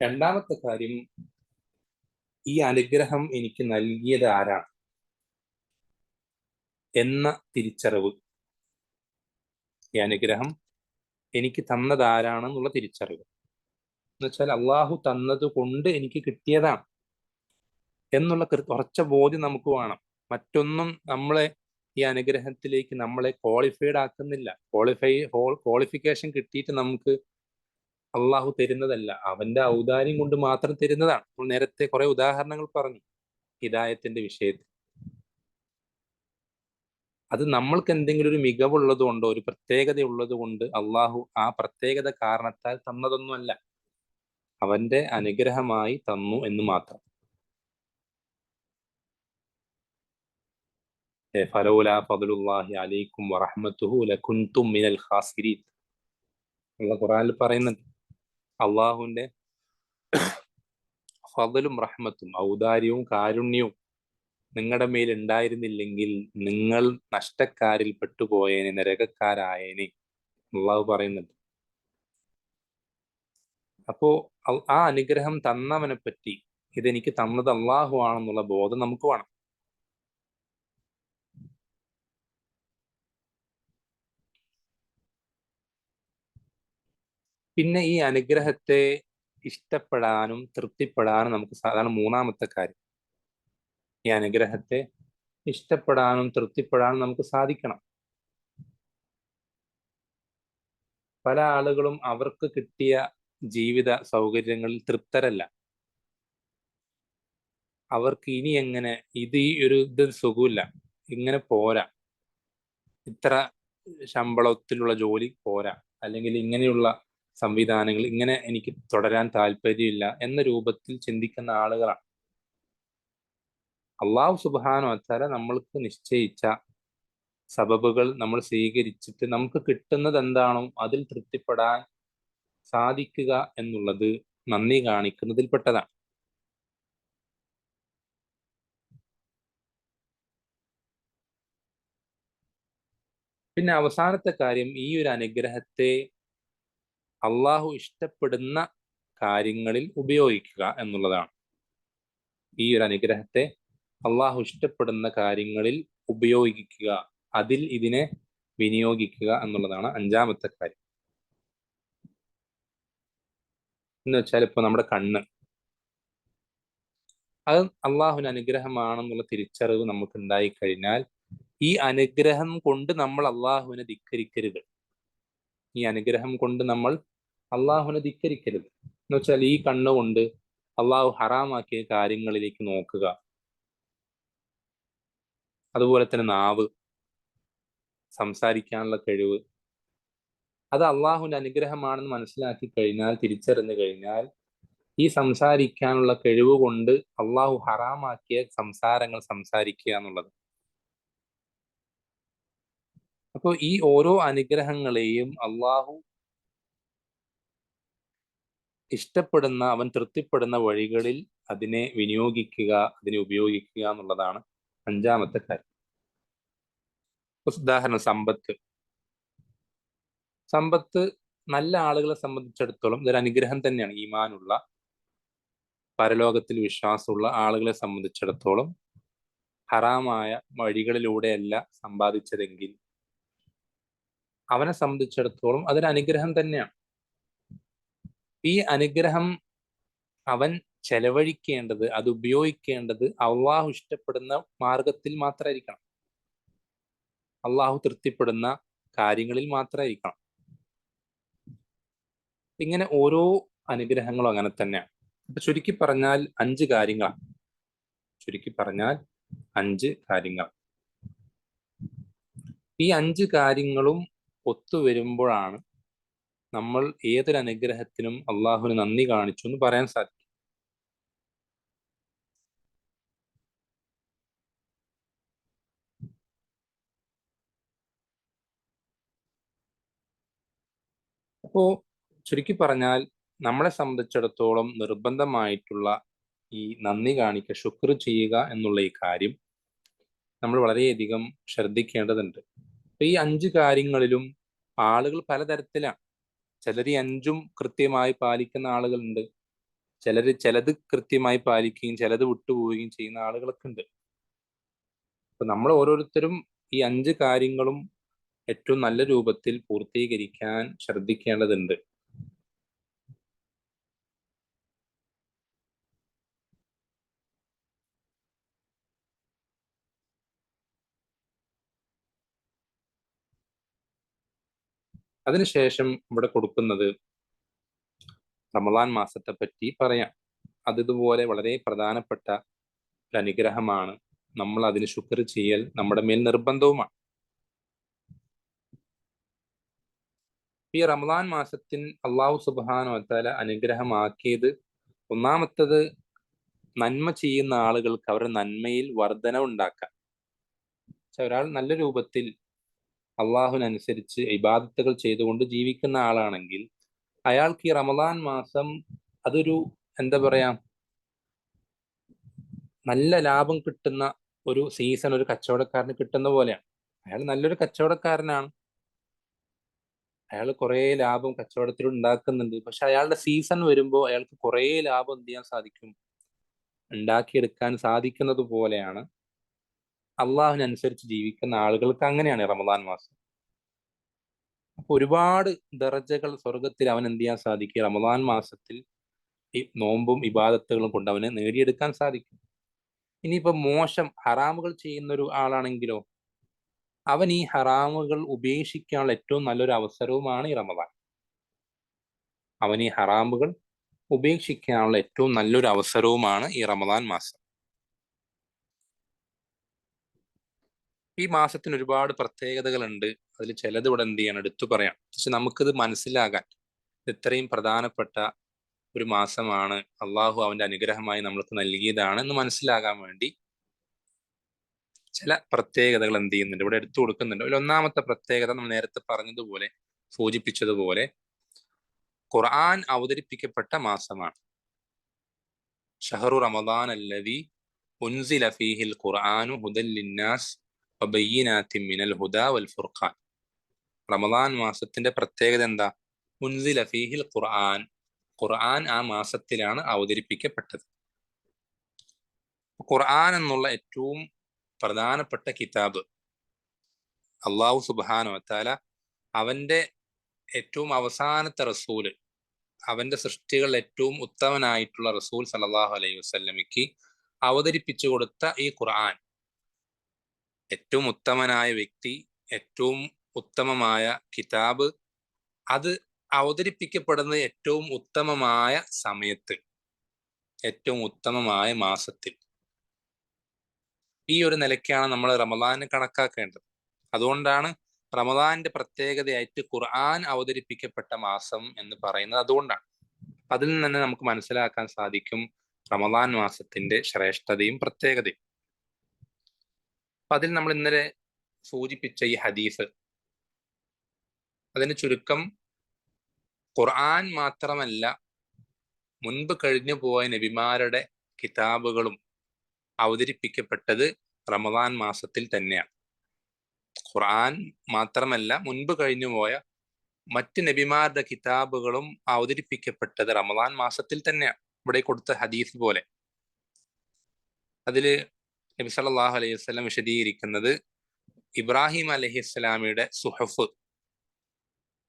രണ്ടാമത്തെ കാര്യം, ഈ അനുഗ്രഹം എനിക്ക് നൽകിയത് ആരാണ് എന്ന തിരിച്ചറിവ്. ഈ അനുഗ്രഹം എനിക്ക് തന്നത് ആരാണെന്നുള്ള തിരിച്ചറിവ്. എന്നുവെച്ചാൽ അള്ളാഹു തന്നത് കൊണ്ട് എനിക്ക് കിട്ടിയതാണ് എന്നുള്ള ഉറച്ച ബോധ്യം നമുക്ക് വേണം. മറ്റൊന്നും നമ്മളെ ഈ അനുഗ്രഹത്തിലേക്ക് നമ്മളെ ക്വാളിഫൈഡ് ആക്കുന്നില്ല. ക്വാളിഫിക്കേഷൻ കിട്ടിയിട്ട് നമുക്ക് അള്ളാഹു തരുന്നതല്ല, അവന്റെ ഔദാര്യം കൊണ്ട് മാത്രം തരുന്നതാണ്. നമ്മൾ നേരത്തെ കുറെ ഉദാഹരണങ്ങൾ പറഞ്ഞു ഹിദായത്തിന്റെ വിഷയത്തിൽ. അത് നമ്മൾക്ക് എന്തെങ്കിലും ഒരു മികവുള്ളത് കൊണ്ടോ ഒരു പ്രത്യേകത ഉള്ളത് കൊണ്ട് അള്ളാഹു ആ പ്രത്യേകത കാരണത്താൽ തന്നതൊന്നുമല്ല, അവന്റെ അനുഗ്രഹമായി തന്നു എന്ന് മാത്രം. ഫലൗലാ ഫദ്ലുല്ലാഹി അലൈക്കും വറഹ്മത്തുഹു ലകുൻതും മിനൽ ഖാസിരീൻ ഉള്ള ഖുർആനിൽ പറയുന്നുണ്ട്. അള്ളാഹുവിന്റെ ഫദലും റഹ്മത്തും, ഔദാര്യവും കാരുണ്യവും നിങ്ങളുടെ മേൽ ഉണ്ടായിരുന്നില്ലെങ്കിൽ നിങ്ങൾ നഷ്ടക്കാരിൽ പെട്ടുപോയേനെ, നരകക്കാരായേനെ അള്ളാഹു പറയുന്നുണ്ട്. അപ്പോ ആ അനുഗ്രഹം തന്നവനെ പറ്റി ഇതെനിക്ക് തന്നത് അള്ളാഹു ആണെന്നുള്ള ബോധം നമുക്ക് വേണം. പിന്നെ ഈ അനുഗ്രഹത്തെ ഇഷ്ടപ്പെടാനും തൃപ്തിപ്പെടാനും നമുക്ക് സാധാരണ മൂന്നാമത്തെ കാര്യം, ഈ അനുഗ്രഹത്തെ ഇഷ്ടപ്പെടാനും തൃപ്തിപ്പെടാനും നമുക്ക് സാധിക്കണം. പല ആളുകളും അവർക്ക് കിട്ടിയ ജീവിത സൗകര്യങ്ങളിൽ തൃപ്തരല്ല. അവർക്ക് ഇനി എങ്ങനെ ഇത് സുഖമില്ല, ഇങ്ങനെ പോരാ, ഇത്ര ശമ്പളത്തിലുള്ള ജോലി പോരാ, അല്ലെങ്കിൽ ഇങ്ങനെയുള്ള സംവിധാനങ്ങൾ ഇങ്ങനെ എനിക്ക് തുടരാൻ താല്പര്യമില്ല എന്ന രൂപത്തിൽ ചിന്തിക്കുന്ന ആളുകളാണ്. അള്ളാഹു സുബ്ഹാനഹു വ തആല നമ്മൾക്ക് നിശ്ചയിച്ച സബബുകൾ നമ്മൾ സ്വീകരിച്ചിട്ട് നമുക്ക് കിട്ടുന്നത് എന്താണോ അതിൽ തൃപ്തിപ്പെടാൻ സാധിക്കുക എന്നുള്ളത് നന്ദി കാണിക്കുന്നതിൽപ്പെട്ടതാണ്. പിന്നെ അവസാനത്തെ കാര്യം, ഈ ഒരു അനുഗ്രഹത്തെ അള്ളാഹു ഇഷ്ടപ്പെടുന്ന കാര്യങ്ങളിൽ ഉപയോഗിക്കുക എന്നുള്ളതാണ്. ഈ ഒരു അനുഗ്രഹത്തെ അള്ളാഹു ഇഷ്ടപ്പെടുന്ന കാര്യങ്ങളിൽ ഉപയോഗിക്കുക, അതിൽ ഇതിനെ വിനിയോഗിക്കുക എന്നുള്ളതാണ് അഞ്ചാമത്തെ കാര്യം. എന്ന് വെച്ചാൽ ഇപ്പൊ നമ്മുടെ കണ്ണ്, അത് അള്ളാഹുവിന് അനുഗ്രഹമാണെന്നുള്ള തിരിച്ചറിവ് നമുക്ക് ഉണ്ടായി കഴിഞ്ഞാൽ ഈ അനുഗ്രഹം കൊണ്ട് നമ്മൾ അള്ളാഹുവിനെ ധിക്കരിക്കരുത്. ഈ അനുഗ്രഹം കൊണ്ട് നമ്മൾ അള്ളാഹുവിനെ ധിക്കരിക്കരുത് എന്ന് വെച്ചാൽ ഈ കണ്ണുകൊണ്ട് അള്ളാഹു ഹറാമാക്കിയ കാര്യങ്ങളിലേക്ക് നോക്കുക. അതുപോലെ തന്നെ നാവ്, സംസാരിക്കാനുള്ള കഴിവ്, അത് അള്ളാഹുവിന്റെ അനുഗ്രഹമാണെന്ന് മനസ്സിലാക്കി കഴിഞ്ഞാൽ, തിരിച്ചറിഞ്ഞു കഴിഞ്ഞാൽ ഈ സംസാരിക്കാനുള്ള കഴിവ് കൊണ്ട് അള്ളാഹു ഹറാമാക്കിയ സംസാരങ്ങൾ സംസാരിക്കുക എന്നുള്ളത്. അപ്പോൾ ഈ ഓരോ അനുഗ്രഹങ്ങളെയും അള്ളാഹു ഇഷ്ടപ്പെടുന്ന, അവൻ തൃപ്തിപ്പെടുന്ന വഴികളിൽ അതിനെ വിനിയോഗിക്കുക, അതിനെ ഉപയോഗിക്കുക എന്നുള്ളതാണ് അഞ്ചാമത്തെ കാര്യം. ഉദാഹരണം, സമ്പത്ത് നല്ല ആളുകളെ സംബന്ധിച്ചിടത്തോളം ഇതൊരു അനുഗ്രഹം തന്നെയാണ്. ഈമാനുള്ള പരലോകത്തിൽ വിശ്വാസമുള്ള ആളുകളെ സംബന്ധിച്ചിടത്തോളം ഹറാമായ വഴികളിലൂടെയല്ല സമ്പാദിച്ചതെങ്കിൽ അവനെ സംബന്ധിച്ചിടത്തോളം അതൊരു അനുഗ്രഹം തന്നെയാണ്. ഈ അനുഗ്രഹം അവൻ ചെലവഴിക്കേണ്ടത്, അത് ഉപയോഗിക്കേണ്ടത് അള്ളാഹു ഇഷ്ടപ്പെടുന്ന മാർഗത്തിൽ മാത്രമായിരിക്കണം, അള്ളാഹു തൃപ്തിപ്പെടുന്ന കാര്യങ്ങളിൽ മാത്രമായിരിക്കണം. ഇങ്ങനെ ഓരോ അനുഗ്രഹങ്ങളും അങ്ങനെ തന്നെയാണ്. അപ്പൊ ചുരുക്കി പറഞ്ഞാൽ 5 കാര്യങ്ങളാണ്. ചുരുക്കി പറഞ്ഞാൽ 5 കാര്യങ്ങൾ. ഈ 5 കാര്യങ്ങളും ഒത്തുവരുമ്പോഴാണ് നമ്മൾ ഏതൊരു അനുഗ്രഹത്തിനും അള്ളാഹുവിന് നന്ദി കാണിച്ചു എന്ന് പറയാൻ സാധിക്കും. അപ്പോ ചുരുക്കി പറഞ്ഞാൽ നമ്മളെ സംബന്ധിച്ചിടത്തോളം നിർബന്ധമായിട്ടുള്ള ഈ നന്ദി കാണിക്കുക, ശുക്ർ ചെയ്യുക എന്നുള്ള ഈ കാര്യം നമ്മൾ വളരെയധികം ശ്രദ്ധിക്കേണ്ടതുണ്ട്. അപ്പൊ ഈ 5 കാര്യങ്ങളിലും ആളുകൾ പലതരത്തിലാണ്. ചിലർ ഈ 5ഉം കൃത്യമായി പാലിക്കുന്ന ആളുകളുണ്ട്, ചിലത് കൃത്യമായി പാലിക്കുകയും ചിലത് വിട്ടുപോവുകയും ചെയ്യുന്ന ആളുകളൊക്കെ ഉണ്ട്. അപ്പൊ നമ്മൾ ഓരോരുത്തരും ഈ 5 കാര്യങ്ങളും ഏറ്റവും നല്ല രൂപത്തിൽ പൂർത്തീകരിക്കാൻ ശ്രദ്ധിക്കേണ്ടതുണ്ട്. അതിനുശേഷം ഇവിടെ കൊടുക്കുന്നത് റമദാൻ മാസത്തെ പറ്റി പറയാം. അതിതുപോലെ വളരെ പ്രധാനപ്പെട്ട ഒരു അനുഗ്രഹമാണ്. നമ്മൾ അതിന് ശുക്ർ ചെയ്യൽ നമ്മുടെ മേൽ നിർബന്ധവുമാണ്. ഈ റമദാൻ മാസത്തിൽ അള്ളാഹു സുബ്ഹാനഹു വ തആല അനുഗ്രഹമാക്കിയത്, ഒന്നാമത്തത് നന്മ ചെയ്യുന്ന ആളുകൾക്ക് അവരുടെ നന്മയിൽ വർധനവുണ്ടാക്കാൻ. ഒരാൾ നല്ല രൂപത്തിൽ അള്ളാഹുവിനനുസരിച്ച് ഇബാദത്തുകൾ ചെയ്തുകൊണ്ട് ജീവിക്കുന്ന ആളാണെങ്കിൽ അയാൾക്ക് ഈ റമദാൻ മാസം അതൊരു എന്താ പറയാ, നല്ല ലാഭം കിട്ടുന്ന ഒരു സീസൺ ഒരു കച്ചവടക്കാരന് കിട്ടുന്ന പോലെയാണ്. അയാൾ നല്ലൊരു കച്ചവടക്കാരനാണ്, അയാൾ കുറേ ലാഭം കച്ചവടത്തിൽ ഉണ്ടാക്കുന്നുണ്ട്. പക്ഷെ അയാളുടെ സീസൺ വരുമ്പോൾ അയാൾക്ക് കുറേ ലാഭം എന്ത് ചെയ്യാൻ സാധിക്കും, ഉണ്ടാക്കിയെടുക്കാൻ സാധിക്കുന്നത് പോലെയാണ് അള്ളാഹുവിനനുസരിച്ച് ജീവിക്കുന്ന ആളുകൾക്ക്. അങ്ങനെയാണ് റമദാൻ മാസം. അപ്പൊ ഒരുപാട് ദറജകൾ സ്വർഗത്തിൽ അവൻ എന്ത് ചെയ്യാൻ സാധിക്കും, റമദാൻ മാസത്തിൽ ഈ നോമ്പും ഇബാദത്തുകളും കൊണ്ട് അവന് നേടിയെടുക്കാൻ സാധിക്കും. ഇനിയിപ്പോ മോശം ഹറാമുകൾ ചെയ്യുന്ന ഒരു ആളാണെങ്കിലോ, അവൻ ഈ ഹറാമുകൾ ഉപേക്ഷിക്കാനുള്ള ഏറ്റവും നല്ലൊരു അവസരവുമാണ് ഈ റമദാൻ. അവൻ ഈ ഹറാമുകൾ ഉപേക്ഷിക്കാനുള്ള ഏറ്റവും നല്ലൊരു അവസരവുമാണ് ഈ റമദാൻ മാസം. ഈ മാസത്തിന് ഒരുപാട് പ്രത്യേകതകളുണ്ട്. അതിൽ ചിലത് ഇവിടെ എന്ത് ചെയ്യണം, എടുത്തു പറയാം. പക്ഷെ നമുക്കിത് മനസ്സിലാകാൻ, ഇത്രയും പ്രധാനപ്പെട്ട ഒരു മാസമാണ്, അള്ളാഹു അവന്റെ അനുഗ്രഹമായി നമ്മൾക്ക് നൽകിയതാണ് എന്ന് മനസ്സിലാകാൻ വേണ്ടി ചില പ്രത്യേകതകൾ എന്ത് ചെയ്യുന്നുണ്ട്, ഇവിടെ എടുത്തു കൊടുക്കുന്നുണ്ട്. അതിൽ ഒന്നാമത്തെ പ്രത്യേകത നമ്മൾ നേരത്തെ പറഞ്ഞതുപോലെ, സൂചിപ്പിച്ചതുപോലെ, ഖുർആൻ അവതരിപ്പിക്കപ്പെട്ട മാസമാണ്. ഷഹറു റമദാൻ അല്ലദീ ഉൻസില ഫീഹിൽ ഖുർആനു ഹുദൽ ലിന്നാസ് വബയ്യിനാത്തിൻ മിനൽ ഹുദാ വൽ ഫുർഖാൻ. റമദാൻ മാസത്തിന്റെ പ്രത്യേകത എന്താ? ഉൻസില ഫീഹിൽ ഖുർആൻ, ഖുർആൻ ആ മാസത്തിലാണ് അവതരിപ്പിക്കപ്പെട്ടത്. ഖുർആൻ എന്നുള്ള ഏറ്റവും പ്രധാനപ്പെട്ട കിതാബ് അള്ളാഹു സുബ്ഹാനഹു വ തആല അവന്റെ ഏറ്റവും അവസാനത്തെ റസൂല്, അവന്റെ സൃഷ്ടികളിൽ ഏറ്റവും ഉത്തമനായിട്ടുള്ള റസൂൽ സല്ലല്ലാഹു അലൈഹി വസല്ലമയ്ക്ക് അവതരിപ്പിച്ചു കൊടുത്ത ഈ ഖുർആൻ, ഏറ്റവും ഉത്തമനായ വ്യക്തി, ഏറ്റവും ഉത്തമമായ കിതാബ്, അത് അവതരിപ്പിക്കപ്പെടുന്നത് ഏറ്റവും ഉത്തമമായ സമയത്ത്, ഏറ്റവും ഉത്തമമായ മാസത്തിൽ. ഈ ഒരു നിലയ്ക്കാണ് നമ്മൾ റമദാനെ കണക്കാക്കേണ്ടത്. അതുകൊണ്ടാണ് റമദാന്റെ പ്രത്യേകതയായിട്ട് ഖുർആൻ അവതരിപ്പിക്കപ്പെട്ട മാസം എന്ന് പറയുന്നത്. അതുകൊണ്ടാണ്. അതിൽ നിന്ന് തന്നെ നമുക്ക് മനസ്സിലാക്കാൻ സാധിക്കും റമദാൻ മാസത്തിന്റെ ശ്രേഷ്ഠതയും പ്രത്യേകതയും. അതിൽ നമ്മൾ ഇന്നലെ സൂചിപ്പിച്ച ഈ ഹദീസ്, അതിന് ചുരുക്കം ഖുർആൻ മാത്രമല്ല, മുൻപ് കഴിഞ്ഞു പോയ നബിമാരുടെ കിതാബുകളും അവതരിപ്പിക്കപ്പെട്ടത് റമദാൻ മാസത്തിൽ തന്നെയാണ്. ഖുർആൻ മാത്രമല്ല, മുൻപ് കഴിഞ്ഞു പോയ മറ്റ് നബിമാരുടെ കിതാബുകളും അവതരിപ്പിക്കപ്പെട്ടത് റമദാൻ മാസത്തിൽ തന്നെയാണ്. ഇവിടെ കൊടുത്ത ഹദീസ് പോലെ. അതില് നബി സല്ലല്ലാഹു അലൈഹി വസല്ലം വിശദീകരിക്കുന്നത് ഇബ്രാഹിം അലൈഹിസ്സലാമിയുടെ സുഹഫ്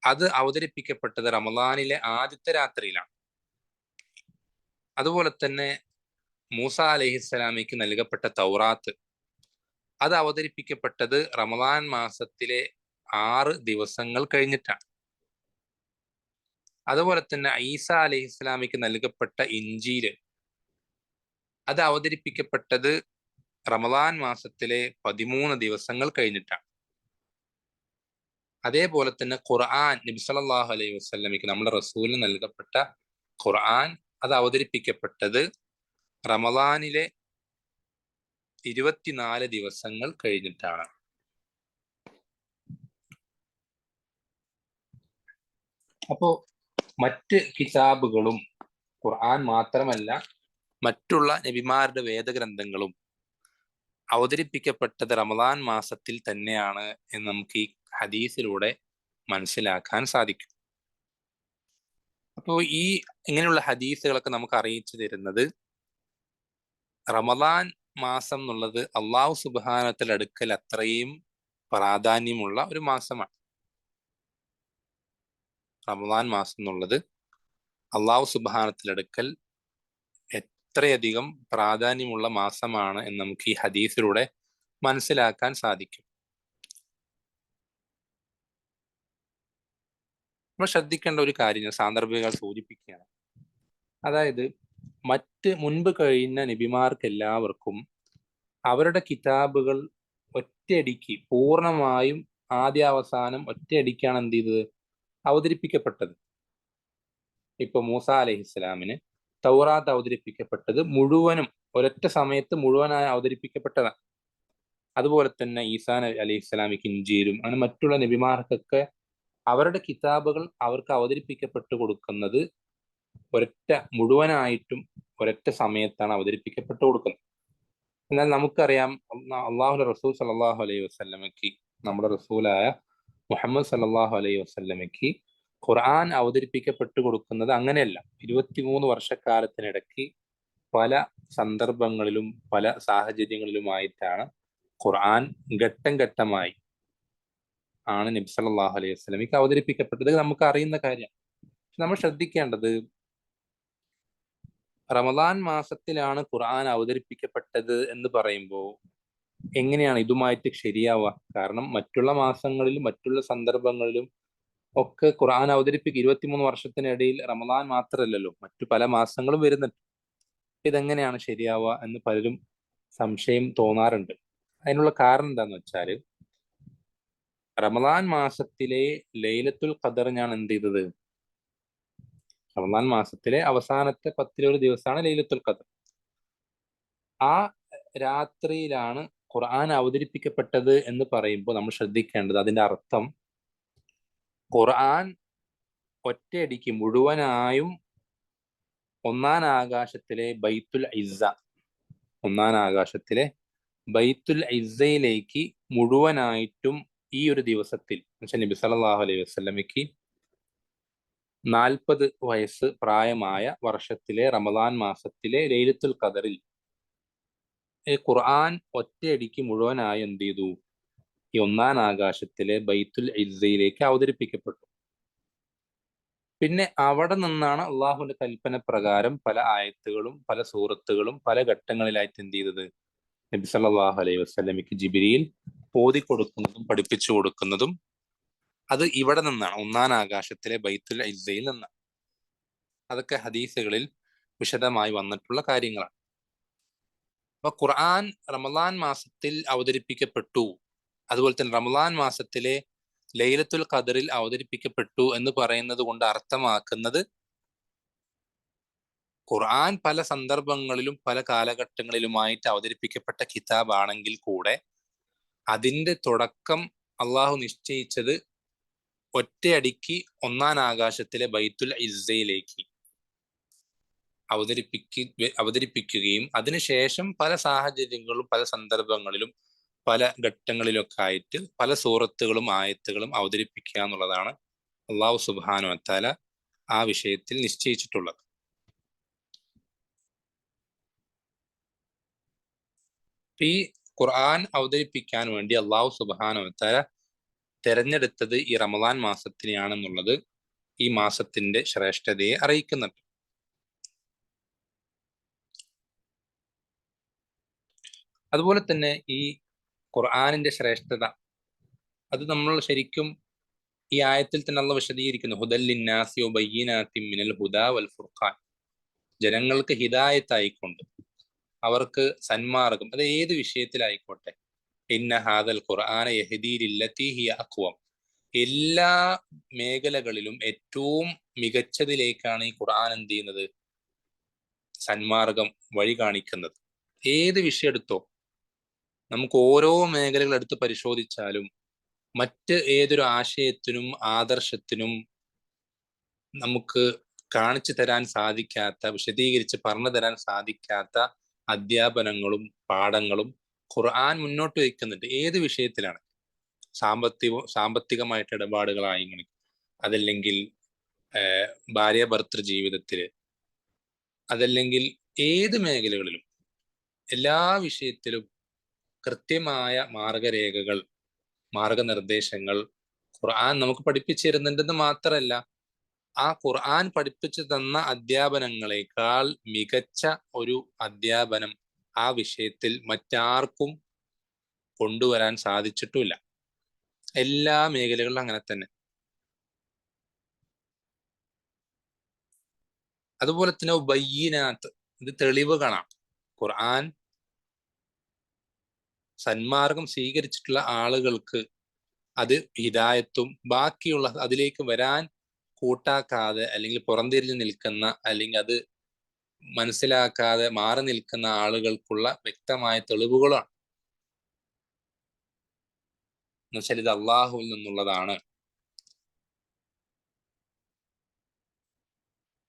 അത് അവതരിപ്പിക്കപ്പെട്ടത് റമദാനിലെ ആദ്യത്തെ രാത്രിയിലാണ്. അതുപോലെ തന്നെ മൂസ അലൈഹിസ്സലാമിക്ക് നൽകപ്പെട്ട തൗറാത്ത് അത് അവതരിപ്പിക്കപ്പെട്ടത് റമദാൻ മാസത്തിലെ 6 ദിവസങ്ങൾ കഴിഞ്ഞിട്ടാണ്. അതുപോലെ തന്നെ ഈസ അലൈഹിസ്സലാമിക്ക് നൽകപ്പെട്ട ഇഞ്ചീല് അത് അവതരിപ്പിക്കപ്പെട്ടത് റമദാൻ മാസത്തിലെ 13 ദിവസങ്ങൾ കഴിഞ്ഞിട്ടാണ്. അതേപോലെ തന്നെ ഖുർആൻ നബി സല്ലല്ലാഹു അലൈഹി വസല്ലമയ്ക്ക് നമ്മുടെ റസൂലിന് നൽകപ്പെട്ട ഖുർആൻ അത് അവതരിപ്പിക്കപ്പെട്ടത് റമദാനിലെ 24 ദിവസങ്ങൾ കഴിഞ്ഞിട്ടാണ്. അപ്പോ മറ്റ് കിതാബുകളും ഖുർആൻ മാത്രമല്ല മറ്റുള്ള നബിമാരുടെ വേദഗ്രന്ഥങ്ങളും അവതരിപ്പിക്കപ്പെട്ടത് റമദാൻ മാസത്തിൽ തന്നെയാണ് എന്ന് നമുക്ക് ഈ ഹദീസിലൂടെ മനസ്സിലാക്കാൻ സാധിക്കും. അപ്പോൾ ഈ ഇങ്ങനെയുള്ള ഹദീസുകളൊക്കെ നമുക്ക് അറിയിച്ചു തരുന്നത് റമദാൻ മാസം എന്നുള്ളത് അള്ളാഹു സുബ്ഹാനഹുവ അടുക്കൽ അത്രയും പ്രാധാന്യമുള്ള ഒരു മാസമാണ്. റമദാൻ മാസം എന്നുള്ളത് അള്ളാഹു സുബ്ഹാനഹുവ അടുക്കൽ എത്രയധികം പ്രാധാന്യമുള്ള മാസമാണ് എന്ന് നമുക്ക് ഈ ഹദീസിലൂടെ മനസ്സിലാക്കാൻ സാധിക്കും. നമ്മൾ ശ്രദ്ധിക്കേണ്ട ഒരു കാര്യം ഞാൻ സാന്ദർഭികങ്ങൾ സൂചിപ്പിക്കുകയാണ്. അതായത് മറ്റ് മുൻപ് കഴിഞ്ഞ നബിമാർക്ക് എല്ലാവർക്കും അവരുടെ കിതാബുകൾ ഒറ്റയടിക്ക് പൂർണ്ണമായും ആദ്യാവസാനം ഒറ്റയടിക്കാണ് എന്ത് ചെയ്തത് അവതരിപ്പിക്കപ്പെട്ടത്. ഇപ്പൊ മൂസ അലൈഹിസ്സലാമിന് തൗറാത്ത് അവതരിപ്പിക്കപ്പെട്ടത് മുഴുവനും ഒരൊറ്റ സമയത്ത് മുഴുവനായി അവതരിപ്പിക്കപ്പെട്ടതാണ്. അതുപോലെ തന്നെ ഈസാ അലൈഹിസ്സലാമിക്ക് ഇഞ്ചീലും അങ്ങനെ മറ്റുള്ള നബിമാർക്കൊക്കെ അവരുടെ കിതാബുകൾ അവർക്ക് അവതരിപ്പിക്കപ്പെട്ടു കൊടുക്കുന്നത് ഒരൊറ്റ മുഴുവനായിട്ടും ഒരൊറ്റ സമയത്താണ് അവതരിപ്പിക്കപ്പെട്ടു കൊടുക്കുന്നത്. എന്നാൽ നമുക്കറിയാം അള്ളാഹുന്റെ റസൂൽ സല്ലല്ലാഹു അലൈഹി വസല്ലമയ്ക്ക് നമ്മുടെ റസൂലായ മുഹമ്മദ് സല്ലല്ലാഹു അലൈഹി വസല്ലമയ്ക്ക് ഖുർആൻ അവതരിപ്പിക്കപ്പെട്ടു കൊടുക്കുന്നത് അങ്ങനെയല്ല. 23 വർഷക്കാലത്തിനിടയ്ക്ക് പല സന്ദർഭങ്ങളിലും പല സാഹചര്യങ്ങളിലുമായിട്ടാണ് ഖുർആൻ ഘട്ടം ഘട്ടമായി ആണ് നബി സല്ലല്ലാഹു അലൈഹി വസല്ലമയ്ക്ക് അവതരിപ്പിക്കപ്പെട്ടത്. നമുക്ക് അറിയുന്ന കാര്യം. നമ്മൾ ശ്രദ്ധിക്കേണ്ടത് റമദാൻ മാസത്തിലാണ് ഖുർആൻ അവതരിപ്പിക്കപ്പെട്ടത് എന്ന് പറയുമ്പോൾ എങ്ങനെയാണ് ഇതുമായിട്ട് ശരിയാവുക? കാരണം മറ്റുള്ള മാസങ്ങളിലും മറ്റുള്ള സന്ദർഭങ്ങളിലും ഒക്കെ ഖുർആൻ അവതരിപ്പിക്കുക 23 വർഷത്തിനിടയിൽ റമദാൻ മാത്രമല്ലല്ലോ, മറ്റു പല മാസങ്ങളും വരുന്നുണ്ട്. ഇതെങ്ങനെയാണ് ശരിയാവുക എന്ന് പലരും സംശയം തോന്നാറുണ്ട്. അതിനുള്ള കാരണം എന്താന്ന് വെച്ചാൽ റമദാൻ മാസത്തിലെ ലൈലത്തുൽ ഖദർ ഞാൻ എന്ത് ചെയ്തത്, റമദാൻ മാസത്തിലെ അവസാനത്തെ 10-ൽ ദിവസമാണ് ലൈലത്തുൽ ഖദർ. ആ രാത്രിയിലാണ് ഖുർആൻ അവതരിപ്പിക്കപ്പെട്ടത് എന്ന് പറയുമ്പോൾ നമ്മൾ ശ്രദ്ധിക്കേണ്ടത് അതിന്റെ അർത്ഥം ഖുർആൻ ഒറ്റയടിക്ക് മുഴുവനായും ഒന്നാം ആകാശത്തിലെ ബൈത്തുൽ ഇസ്സയിലേക്ക് മുഴുവനായിട്ടും ഈ ഒരു ദിവസത്തിൽ നബി സല്ലല്ലാഹു അലൈഹി വസല്ലമയ്ക്ക് 40 വയസ്സ് പ്രായമായ വർഷത്തിലെ റമദാൻ മാസത്തിലെ ലൈലത്തുൽ ഖദറിൽ ഖുർആൻ ഒറ്റയടിക്ക് മുഴുവനായി എന്ത് ചെയ്തു, ഈ ഒന്നാം ആകാശത്തിലെ ബൈത്തുൽ ഇസ്സയിലേക്ക് അവതരിപ്പിക്കപ്പെട്ടു. പിന്നെ അവിടെ നിന്നാണ് അള്ളാഹുവിന്റെ കൽപ്പന പ്രകാരം പല ആയത്തുകളും പല സൂറത്തുകളും പല ഘട്ടങ്ങളിലായിട്ട് എന്ത് ചെയ്തത് നബി സല്ലല്ലാഹു അലൈഹി വസല്ലമയ്ക്ക് ജിബ്രീൽ ഓതി കൊടുക്കുന്നതും പഠിപ്പിച്ചു കൊടുക്കുന്നതും അത് ഇവിടെ നിന്നാണ്, ഒന്നാം ആകാശത്തിലെ ബൈത്തുൽ ഇസ്സയിൽ നിന്നാണ്. അതൊക്കെ ഹദീസുകളിൽ വിശദമായി വന്നിട്ടുള്ള കാര്യങ്ങളാണ്. അപ്പൊ ഖുർആൻ റമദാൻ മാസത്തിൽ അവതരിപ്പിക്കപ്പെട്ടു, അതുപോലെ തന്നെ റമദാൻ മാസത്തിലെ ലൈലത്തുൽ ഖദറിൽ അവതരിപ്പിക്കപ്പെട്ടു എന്ന് പറയുന്നത് കൊണ്ട് അർത്ഥമാക്കുന്നത് ഖുർആൻ പല സന്ദർഭങ്ങളിലും പല കാലഘട്ടങ്ങളിലുമായിട്ട് അവതരിപ്പിക്കപ്പെട്ട കിതാബാണെങ്കിൽ കൂടെ അതിന്റെ തുടക്കം അള്ളാഹു നിശ്ചയിച്ചത് ഒറ്റയടിക്ക് ഒന്നാം ആകാശത്തിലെ ബൈത്തുൽ ഇസ്സയിലേക്ക് അവതരിപ്പിക്കുകയും അതിനുശേഷം പല സാഹചര്യങ്ങളിലും പല സന്ദർഭങ്ങളിലും പല ഘട്ടങ്ങളിലൊക്കെ ആയിട്ട് പല സൂറത്തുകളും ആയത്തുകളും അവതരിപ്പിക്കുക എന്നുള്ളതാണ് അള്ളാഹു സുബ്ഹാനഹു വ തആല ആ വിഷയത്തിൽ നിശ്ചയിച്ചിട്ടുള്ളത്. ഈ ഖുർആൻ അവതരിപ്പിക്കാൻ വേണ്ടി അള്ളാഹു സുബ്ഹാനഹു വ തആല തെരഞ്ഞെടുത്തത് ഈ റമദാൻ മാസത്തിനെയാണെന്നുള്ളത് ഈ മാസത്തിന്റെ ശ്രേഷ്ഠതയെ അറിയിക്കുന്നുണ്ട്. അതുപോലെ തന്നെ ഈ ഖുർആനിന്റെ ശ്രേഷ്ഠത അത് നമ്മൾ ശരിക്കും ഈ ആയത്തിൽ തന്നെ അള്ളാഹു വിശദീകരിക്കുന്നു. ഹുദൽ ലിന്നാസി വബയ്യിനാത്തിൻ മിനൽ ഹുദാ വൽ ഫുർഖാൻ, ജനങ്ങൾക്ക് ഹിദായത്തായിക്കൊണ്ട് അവർക്ക് സന്മാർഗം, അത് ഏത് വിഷയത്തിലായിക്കോട്ടെ. ഇന്ന ഹാദൽ ഖുർആന യഹ്ദീ ലില്ലതീ ഹിയ അഖ്വം, എല്ലാ മേഖലകളിലും ഏറ്റവും മികച്ചതിലേക്കാണ് ഈ ഖുർആൻ എന്ത് ചെയ്യുന്നത്, സന്മാർഗം വഴി കാണിക്കുന്നത്. ഏത് വിഷയം എടുത്തോ, നമുക്ക് ഓരോ മേഖലകൾ എടുത്ത് പരിശോധിച്ചാലും മറ്റ് ഏതൊരു ആശയത്തിനും ആദർശത്തിനും നമുക്ക് കാണിച്ചു തരാൻ സാധിക്കാത്ത, വിശദീകരിച്ച് പറഞ്ഞു തരാൻ സാധിക്കാത്ത അധ്യാപനങ്ങളും പാഠങ്ങളും ഖുർആൻ മുന്നോട്ട് വയ്ക്കുന്നുണ്ട്. ഏത് വിഷയത്തിലാണ്, സാമ്പത്തികമായിട്ട് ഇടപാടുകളായി, അതല്ലെങ്കിൽ ഭാര്യ ഭർത്തൃ ജീവിതത്തില്, അതല്ലെങ്കിൽ ഏത് മേഖലകളിലും എല്ലാ വിഷയത്തിലും കൃത്യമായ മാർഗരേഖകൾ, മാർഗനിർദ്ദേശങ്ങൾ ഖുർആൻ നമുക്ക് പഠിപ്പിച്ചു തരുന്നുണ്ടെന്ന് മാത്രമല്ല, ആ ഖുർആൻ പഠിപ്പിച്ചു തന്ന അധ്യാപനങ്ങളെക്കാൾ മികച്ച ഒരു അധ്യാപനം ആ വിഷയത്തിൽ മറ്റാർക്കും കൊണ്ടുവരാൻ സാധിച്ചിട്ടുമില്ല. എല്ലാ മേഖലകളിലും അങ്ങനെ തന്നെ. അതുപോലെ തന്നെ ബയ്യിനാത്ത്, ഇത് തെളിവുകളാണ്. ഖുർആൻ സന്മാർഗം സ്വീകരിച്ചിട്ടുള്ള ആളുകൾക്ക് അത് ഹിദായത്തും, ബാക്കിയുള്ള അതിലേക്ക് വരാൻ കൂട്ടാക്കാതെ അല്ലെങ്കിൽ പുറംതിരിഞ്ഞു നിൽക്കുന്ന, അല്ലെങ്കിൽ അത് മനസ്സിലാക്കാതെ മാറി നിൽക്കുന്ന ആളുകൾക്കുള്ള വ്യക്തമായ തെളിവുകളാണ്. എന്നുവെച്ചാൽ ഇത് അള്ളാഹുവിൽ നിന്നുള്ളതാണ്.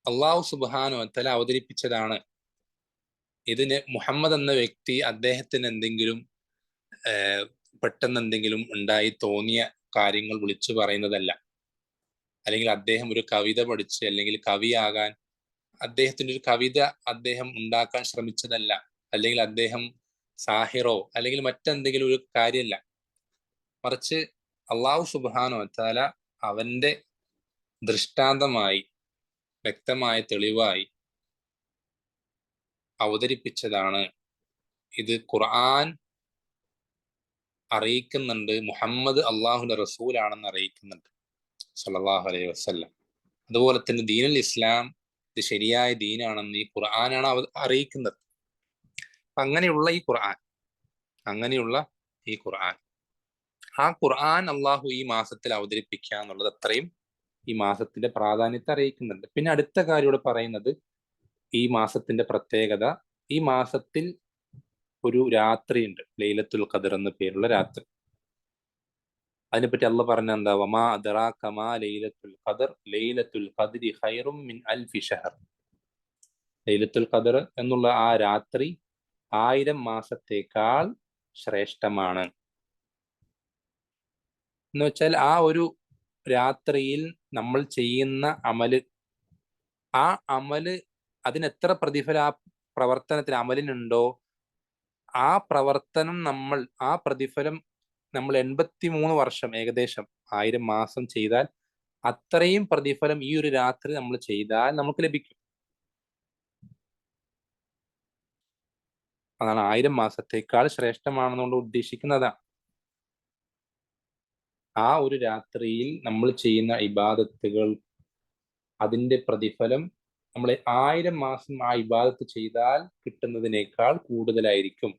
അള്ളാഹു സുബ്ഹാനഹു വ തആല അവതരിപ്പിച്ചതാണ്. ഇതിന് മുഹമ്മദ് എന്ന വ്യക്തി അദ്ദേഹത്തിന് എന്തെങ്കിലും പെട്ടെന്ന് എന്തെങ്കിലും ഉണ്ടായി തോന്നിയ കാര്യങ്ങൾ വിളിച്ചു പറയുന്നതല്ല. അല്ലെങ്കിൽ അദ്ദേഹം ഒരു കവിത പഠിച്ച് അല്ലെങ്കിൽ കവിയാകാൻ അദ്ദേഹത്തിന്റെ ഒരു കവിത അദ്ദേഹം ഉണ്ടാക്കാൻ ശ്രമിച്ചതല്ല. അല്ലെങ്കിൽ അദ്ദേഹം സാഹിറോ അല്ലെങ്കിൽ മറ്റെന്തെങ്കിലും ഒരു കാര്യമല്ല. മറിച്ച് അള്ളാഹു സുബ്ഹാനഹു വ തആല അവന്റെ ദൃഷ്ടാന്തമായി, വ്യക്തമായ തെളിവായി അവതരിപ്പിച്ചതാണ്. ഇത് ഖുർആൻ അറിയിക്കുന്നുണ്ട്, മുഹമ്മദ് അള്ളാഹുവിന്റെ റസൂലാണെന്ന് അറിയിക്കുന്നുണ്ട് സല്ലല്ലാഹു അലൈഹി വസല്ലം. അതുപോലെ തന്നെ ദീനുൽ ഇസ്ലാം ഇത് ശരിയായ ദീനാണെന്ന് ഈ ഖുർആനാണ് അറിയിക്കുന്നത്. അങ്ങനെയുള്ള ഈ ഖുർആൻ ആ ഖുർആൻ അള്ളാഹു ഈ മാസത്തിൽ അവതരിപ്പിക്കുക എന്നുള്ളത് അത്രയും ഈ മാസത്തിന്റെ പ്രാധാന്യത്തെ അറിയിക്കുന്നുണ്ട്. പിന്നെ അടുത്ത കാര്യം ഇവിടെ പറയുന്നത്, ഈ മാസത്തിന്റെ പ്രത്യേകത, ഈ മാസത്തിൽ ഒരു രാത്രിയുണ്ട്, ലൈലത്തുൽ ഖദർ എന്ന പേരുള്ള രാത്രി. അതിനെപ്പറ്റി അള്ളാഹ് പറഞ്ഞ എന്താ, വമാ അദ്റാക മാ ലൈലത്തുൽ ഖദർ ലൈലത്തുൽ ഖദ്രി ഖൈറും മിൻ അൽഫി ഷഹർ. ലൈലത്തുൽ ഖദർ എന്നുള്ള ആ രാത്രി 1000 മാസത്തേക്കാൾ ശ്രേഷ്ഠമാണ്. എന്ന് വെച്ചാൽ ആ ഒരു രാത്രിയിൽ നമ്മൾ ചെയ്യുന്ന അമല്, ആ അമല് അതിനെത്ര പ്രതിഫലം ആ പ്രവർത്തനത്തിന് അമലിനുണ്ടോ, ആ പ്രവർത്തനം ആ പ്രതിഫലം നമ്മൾ 83 വർഷം, ഏകദേശം 1000 മാസം ചെയ്താൽ അത്രയും പ്രതിഫലം ഈ ഒരു രാത്രി നമ്മൾ ചെയ്താൽ നമുക്ക് ലഭിക്കും. അതാണ് 1000 മാസത്തേക്കാൾ ശ്രേഷ്ഠമാണെന്നുകൊണ്ട് ഉദ്ദേശിക്കുന്നതാണ്. ആ ഒരു രാത്രിയിൽ നമ്മൾ ചെയ്യുന്ന ഇബാദത്തുകൾ, അതിന്റെ പ്രതിഫലം നമ്മൾ 1000 മാസം ആ ഇബാദത്ത് ചെയ്താൽ കിട്ടുന്നതിനേക്കാൾ കൂടുതലായിരിക്കും.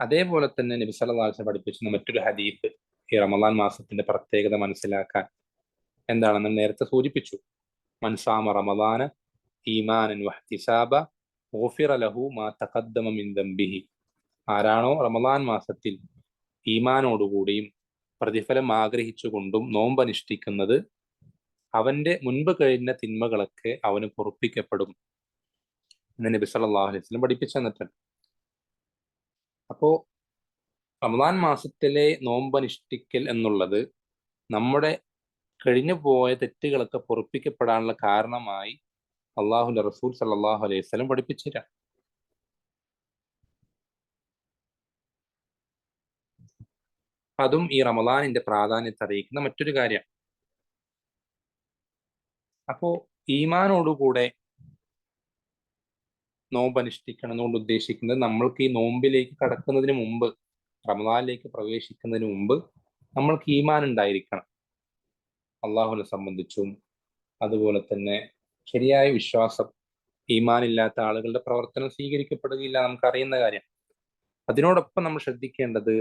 അതേപോലെ തന്നെ നബി സല്ലല്ലാഹു അലൈഹി വസല്ലം പഠിപ്പിക്കുന്ന മറ്റൊരു ഹദീസ്, ഈ റമദാൻ മാസത്തിന്റെ പ്രത്യേകത മനസ്സിലാക്കാൻ എന്താണെന്ന് നേരത്തെ സൂചിപ്പിച്ചു. മൻ സാമ റമദാന ഈമാനൻ വഹ്തിസാബ ഗുഫിറ ലഹു മാ തഖദ്ദമ മിൻ ദംബിഹി. ആരാണോ റമദാൻ മാസത്തിൽ ഈമാനോടുകൂടിയും പ്രതിഫലം ആഗ്രഹിച്ചുകൊണ്ടും നോമ്പനുഷ്ഠിക്കുന്നത്, അവന്റെ മുൻപ് കഴിഞ്ഞ തിന്മകളൊക്കെ അവന് പൊറുപ്പിക്കപ്പെടും എന്ന് നബി സല്ലല്ലാഹു അലൈഹി വസല്ലം പഠിപ്പിച്ചു തന്നിട്ടുണ്ട്. അപ്പോ റമദാൻ മാസത്തിലെ നോമ്പനുഷ്ഠിക്കൽ എന്നുള്ളത് നമ്മുടെ കഴിഞ്ഞു പോയ തെറ്റുകളൊക്കെ പൊറുപ്പിക്കപ്പെടാനുള്ള കാരണമായി അള്ളാഹുവിന്റെ റസൂൽ സല്ലല്ലാഹു അലൈഹി വസല്ലം പഠിപ്പിച്ചിട്ടാണ്. അതും ഈ റമദാനിന്റെ പ്രാധാന്യത്തെ അറിയിക്കുന്ന മറ്റൊരു കാര്യം. അപ്പോ ഈമാനോടുകൂടെ നോമ്പ് അനുഷ്ഠിക്കണം എന്നുകൊണ്ട് ഉദ്ദേശിക്കുന്നത് നമ്മൾക്ക് ഈ നോമ്പിലേക്ക് കടക്കുന്നതിന് മുമ്പ്, റമദാനിലേക്ക് പ്രവേശിക്കുന്നതിന് മുമ്പ് നമ്മൾക്ക് ഈമാൻ ഉണ്ടായിരിക്കണം. അള്ളാഹുവിനെ സംബന്ധിച്ചും അതുപോലെ തന്നെ ശരിയായ വിശ്വാസം. ഈമാൻ ഇല്ലാത്ത ആളുകളുടെ പ്രവർത്തനം സ്വീകരിക്കപ്പെടുകയില്ല, നമുക്കറിയുന്ന കാര്യം. അതിനോടൊപ്പം നമ്മൾ ശ്രദ്ധിക്കേണ്ടത്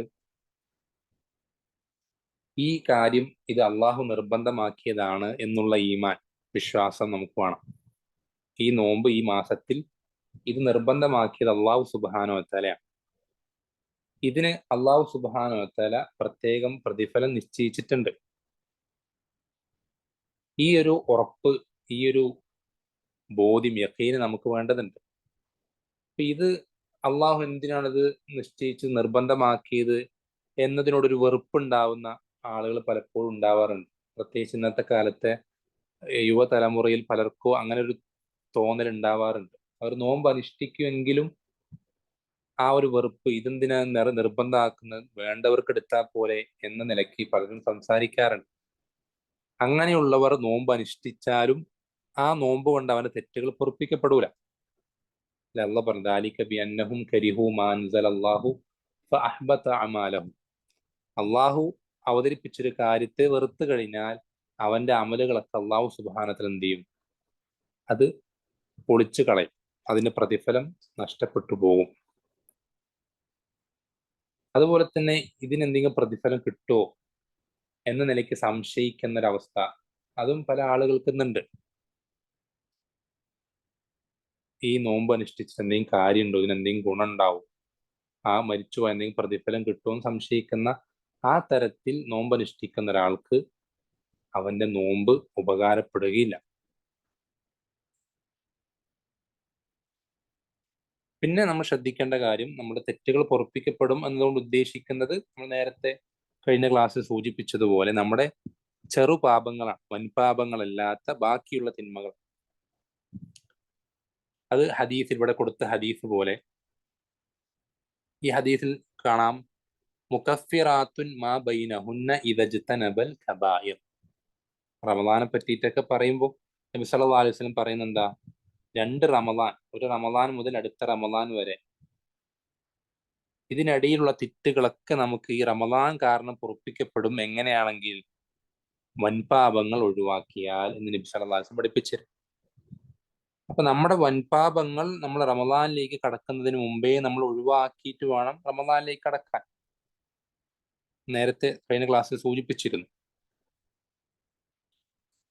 ഈ കാര്യം ഇത് അള്ളാഹു നിർബന്ധമാക്കിയതാണ് എന്നുള്ള ഈമാൻ, വിശ്വാസം നമുക്ക് വേണം. ഈ നോമ്പ് ഈ മാസത്തിൽ ഇത് നിർബന്ധമാക്കിയത് അള്ളാഹു സുബ്ഹാനഹു വ തആലയാണ്. ഇതിന് അള്ളാഹു സുബ്ഹാനഹു വ തആല പ്രത്യേകം പ്രതിഫലം നിശ്ചയിച്ചിട്ടുണ്ട്. ഈ ഒരു ഉറപ്പ്, ഈ ഒരു ബോധ്യം, യഖീന് നമുക്ക് വേണ്ടതുണ്ട്. ഇത് അള്ളാഹു എന്തിനാണിത് നിശ്ചയിച്ച് നിർബന്ധമാക്കിയത് എന്നതിനോടൊരു വെറുപ്പുണ്ടാവുന്ന ആളുകൾ പലപ്പോഴും ഉണ്ടാവാറുണ്ട്. പ്രത്യേകിച്ച് ഇന്നത്തെ കാലത്തെ യുവതലമുറയിൽ പലർക്കും അങ്ങനെ ഒരു തോന്നൽ ഉണ്ടാവാറുണ്ട്. അവർ നോമ്പ് അനുഷ്ഠിക്കുമെങ്കിലും ആ ഒരു വെറുപ്പ്, ഇതെന്തിനാ നിർബന്ധമാക്കുന്നത്, വേണ്ടവർക്ക് എടുത്താൽ പോലെ എന്ന നിലയ്ക്ക് പലരും സംസാരിക്കാറുണ്ട്. അങ്ങനെയുള്ളവർ നോമ്പ് അനുഷ്ഠിച്ചാലും ആ നോമ്പ് കൊണ്ട് അവന്റെ തെറ്റുകൾ പൊറുപ്പിക്കപ്പെടൂല. അല്ലാഹ് പറഞ്ഞു, ദാലിക ബിഅന്നഹും കരിഹു മാ അൻസലല്ലാഹു ഫഅഹ്ബത അമാലഹും. അള്ളാഹു അവതരിപ്പിച്ചൊരു കാര്യത്തെ വെറുത്തു കഴിഞ്ഞാൽ അവന്റെ അമലുകളൊക്കെ അള്ളാഹു സുബ്ഹാനഹു വ തആല എന്ത് ചെയ്യും? അത് പൊളിച്ചു കളയും. അതിന്റെ പ്രതിഫലം നഷ്ടപ്പെട്ടു പോകും. അതുപോലെ തന്നെ ഇതിനെന്തെങ്കിലും പ്രതിഫലം കിട്ടുമോ എന്ന നിലയ്ക്ക് സംശയിക്കുന്ന ഒരവസ്ഥ അതും പല ആളുകൾക്ക് ഇന്നുണ്ട്. ഈ നോമ്പ് അനുഷ്ഠിച്ചിട്ട് എന്തെങ്കിലും കാര്യമുണ്ടോ, ഇതിനെന്തെങ്കിലും ഗുണം ഉണ്ടാവും, ആ മരിച്ചുപോയ എന്തെങ്കിലും പ്രതിഫലം കിട്ടുമെന്ന് സംശയിക്കുന്ന ആ തരത്തിൽ നോമ്പ് അനുഷ്ഠിക്കുന്ന ഒരാൾക്ക് അവന്റെ നോമ്പ് ഉപകാരപ്പെടുകയില്ല. പിന്നെ നമ്മൾ ശ്രദ്ധിക്കേണ്ട കാര്യം, നമ്മുടെ തെറ്റുകൾ പൊറുപ്പിക്കപ്പെടും എന്നതുകൊണ്ട് ഉദ്ദേശിക്കുന്നത് നമ്മൾ നേരത്തെ കഴിഞ്ഞ ക്ലാസ്സിൽ സൂചിപ്പിച്ചതുപോലെ നമ്മുടെ ചെറുപാപങ്ങളാണ്, വൻപാപങ്ങളല്ലാത്ത ബാക്കിയുള്ള തിന്മകൾ. അത് ഹദീസിൽ ഇവിടെ കൊടുത്ത ഹദീസ് പോലെ ഈ ഹദീസിൽ കാണാം, മുകഫിറാത്തുൻ മാ ബൈനഹുന്ന ഇദജ്തനബൽ കബായിർ. റമദാനെ പറ്റിയിട്ടൊക്കെ പറയുമ്പോൾ നബി സല്ലല്ലാഹു അലൈഹി വസല്ലം പറയുന്നത് എന്താ? 2 റമദാൻ, ഒരു റമദാൻ മുതൽ അടുത്ത റമദാൻ വരെ, ഇതിനിടയിലുള്ള തെറ്റുകളൊക്കെ നമുക്ക് ഈ റമദാൻ കാരണം പൊറുപ്പിക്കപ്പെടും. എങ്ങനെയാണെങ്കിൽ വൻപാപങ്ങൾ ഒഴിവാക്കിയാൽ എന്ന് നബി സല്ലല്ലാഹു അലൈഹി വസല്ലം പഠിപ്പിച്ചു. അപ്പൊ നമ്മുടെ വൻപാപങ്ങൾ നമ്മൾ റമദാനിലേക്ക് കടക്കുന്നതിന് മുമ്പേ നമ്മൾ ഒഴിവാക്കിയിട്ട് വേണം റമദാനിലേക്ക് കടക്കാൻ. നേരത്തെ കഴിഞ്ഞ ക്ലാസ്സിൽ സൂചിപ്പിച്ചിരുന്നു.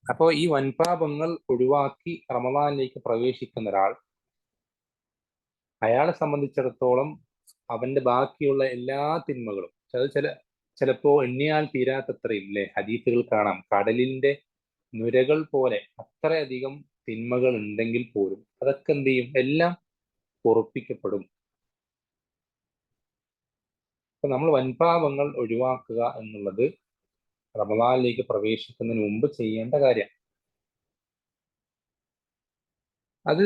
അപ്പോൾ ഈ വൻപാപങ്ങൾ ഒഴിവാക്കി റമദാനിലേക്ക് പ്രവേശിക്കുന്ന ഒരാൾ, അയാളെ സംബന്ധിച്ചിടത്തോളം അവന്റെ ബാക്കിയുള്ള എല്ലാ തിന്മകളും, ചിലപ്പോ എണ്ണിയാൽ തീരാത്തത്രയും, ഇല്ലേ, ഹദീസുകൾ കാണാം, കടലിന്റെ നുരകൾ പോലെ അത്രയധികം തിന്മകൾ ഉണ്ടെങ്കിൽ പോലും അതൊക്കെ എന്ത് ചെയ്യും? എല്ലാം പൊറുപ്പിക്കപ്പെടും. അപ്പൊ നമ്മൾ വൻപാപങ്ങൾ ഒഴിവാക്കുക എന്നുള്ളത് റമദാനിലേക്ക് പ്രവേശിക്കുന്നതിന് മുമ്പ് ചെയ്യേണ്ട കാര്യം. അത്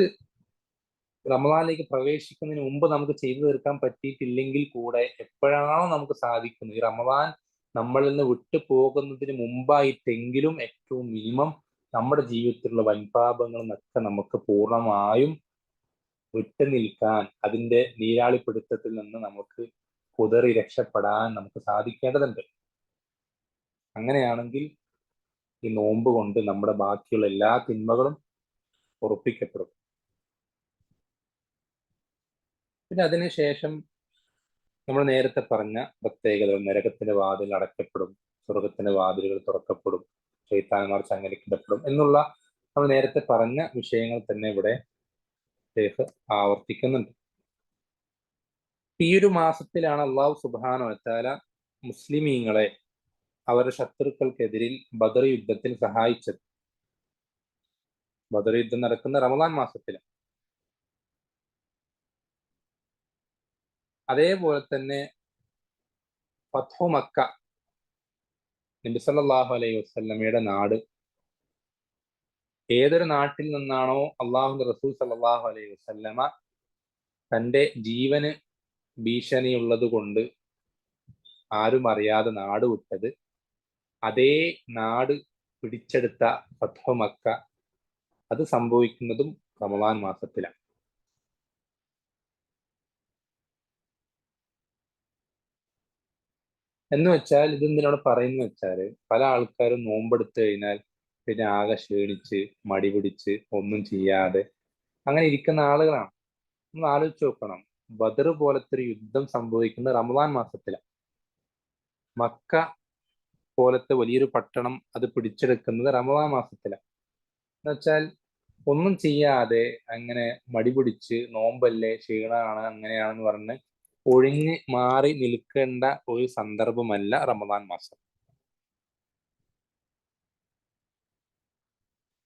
റമദാനിലേക്ക് പ്രവേശിക്കുന്നതിന് മുമ്പ് നമുക്ക് ചെയ്തു തീർക്കാൻ പറ്റിയിട്ടില്ലെങ്കിൽ കൂടെ എപ്പോഴാണോ നമുക്ക് സാധിക്കുന്നത്, ഈ റമദാൻ നമ്മളിൽ നിന്ന് വിട്ടു പോകുന്നതിന് മുമ്പായിട്ടെങ്കിലും ഏറ്റവും മിനിമം നമ്മുടെ ജീവിതത്തിലുള്ള വൻപാപങ്ങളിൽ നിന്നൊക്കെ നമുക്ക് പൂർണ്ണമായും വിട്ടു നിൽക്കാൻ, അതിന്റെ നീരാളിപ്പിടുത്തത്തിൽ നിന്ന് നമുക്ക് കുതറി രക്ഷപ്പെടാൻ നമുക്ക് സാധിക്കേണ്ടതുണ്ട്. അങ്ങനെയാണെങ്കിൽ ഈ നോമ്പ് കൊണ്ട് നമ്മുടെ ബാക്കിയുള്ള എല്ലാ തിന്മകളും ഉറപ്പിക്കപ്പെടും. പിന്നെ അതിനുശേഷം നമ്മൾ നേരത്തെ പറഞ്ഞ പ്രത്യേകതകൾ, നരകത്തിന്റെ വാതിൽ അടയ്ക്കപ്പെടും, സ്വർഗത്തിന്റെ വാതിലുകൾ തുറക്കപ്പെടും, ശൈത്താന്മാർ ചങ്ങലക്കിടപ്പെടും എന്നുള്ള നമ്മൾ നേരത്തെ പറഞ്ഞ വിഷയങ്ങൾ തന്നെ ഇവിടെ ആവർത്തിക്കുന്നുണ്ട്. ഈ ഒരു മാസത്തിലാണ് അള്ളാഹു സുബ്ഹാനഹു വ തആല മുസ്ലിമീങ്ങളെ അവരുടെ ശത്രുക്കൾക്കെതിരിൽ ബദർ യുദ്ധത്തിൽ സഹായിച്ചത്. ബദർ യുദ്ധം നടക്കുന്ന റമദാൻ മാസത്തിലാണ്. അതേപോലെ തന്നെ ഫത്ഹു മക്ക, നബി സല്ലല്ലാഹു അലൈഹി വസല്ലമയുടെ നാട്, ഏതൊരു നാട്ടിൽ നിന്നാണോ അള്ളാഹുവിന്റെ റസൂൽ സല്ലല്ലാഹു അലൈഹി വസല്ലമ തന്റെ ജീവന് ഭീഷണിയുള്ളത് കൊണ്ട് ആരും അറിയാതെ നാട് വിട്ടത്, അതേ നാട് പിടിച്ചെടുത്ത ഫത്ഹ് മക്ക അത് സംഭവിക്കുന്നതും റമദാൻ മാസത്തിലാണ്. എന്ന് വെച്ചാൽ ഇതെന്തിനാണ് പറയുന്നത് വെച്ചാല്, പല ആൾക്കാരും നോമ്പെടുത്തു കഴിഞ്ഞാൽ പിന്നെ ആകെ ക്ഷീണിച്ച് മടി പിടിച്ച് ഒന്നും ചെയ്യാതെ അങ്ങനെ ഇരിക്കുന്ന ആളുകളാണ്. ഒന്ന് ആലോചിച്ച് നോക്കണം, ബദർ പോലത്തെ ഒരു യുദ്ധം സംഭവിക്കുന്നത് റമദാൻ മാസത്തിലാണ്. മക്ക പോലത്തെ വലിയൊരു പട്ടണം അത് പിടിച്ചെടുക്കുന്നത് റമദാൻ മാസത്തിലാണ്. എന്ന് വെച്ചാൽ ഒന്നും ചെയ്യാതെ അങ്ങനെ മടി പിടിച്ച് നോമ്പല്ലേ ക്ഷീണമാണ് അങ്ങനെയാണെന്ന് പറഞ്ഞ് ഒഴിഞ്ഞ് മാറി നിൽക്കേണ്ട ഒരു സന്ദർഭമല്ല റമദാൻ മാസം.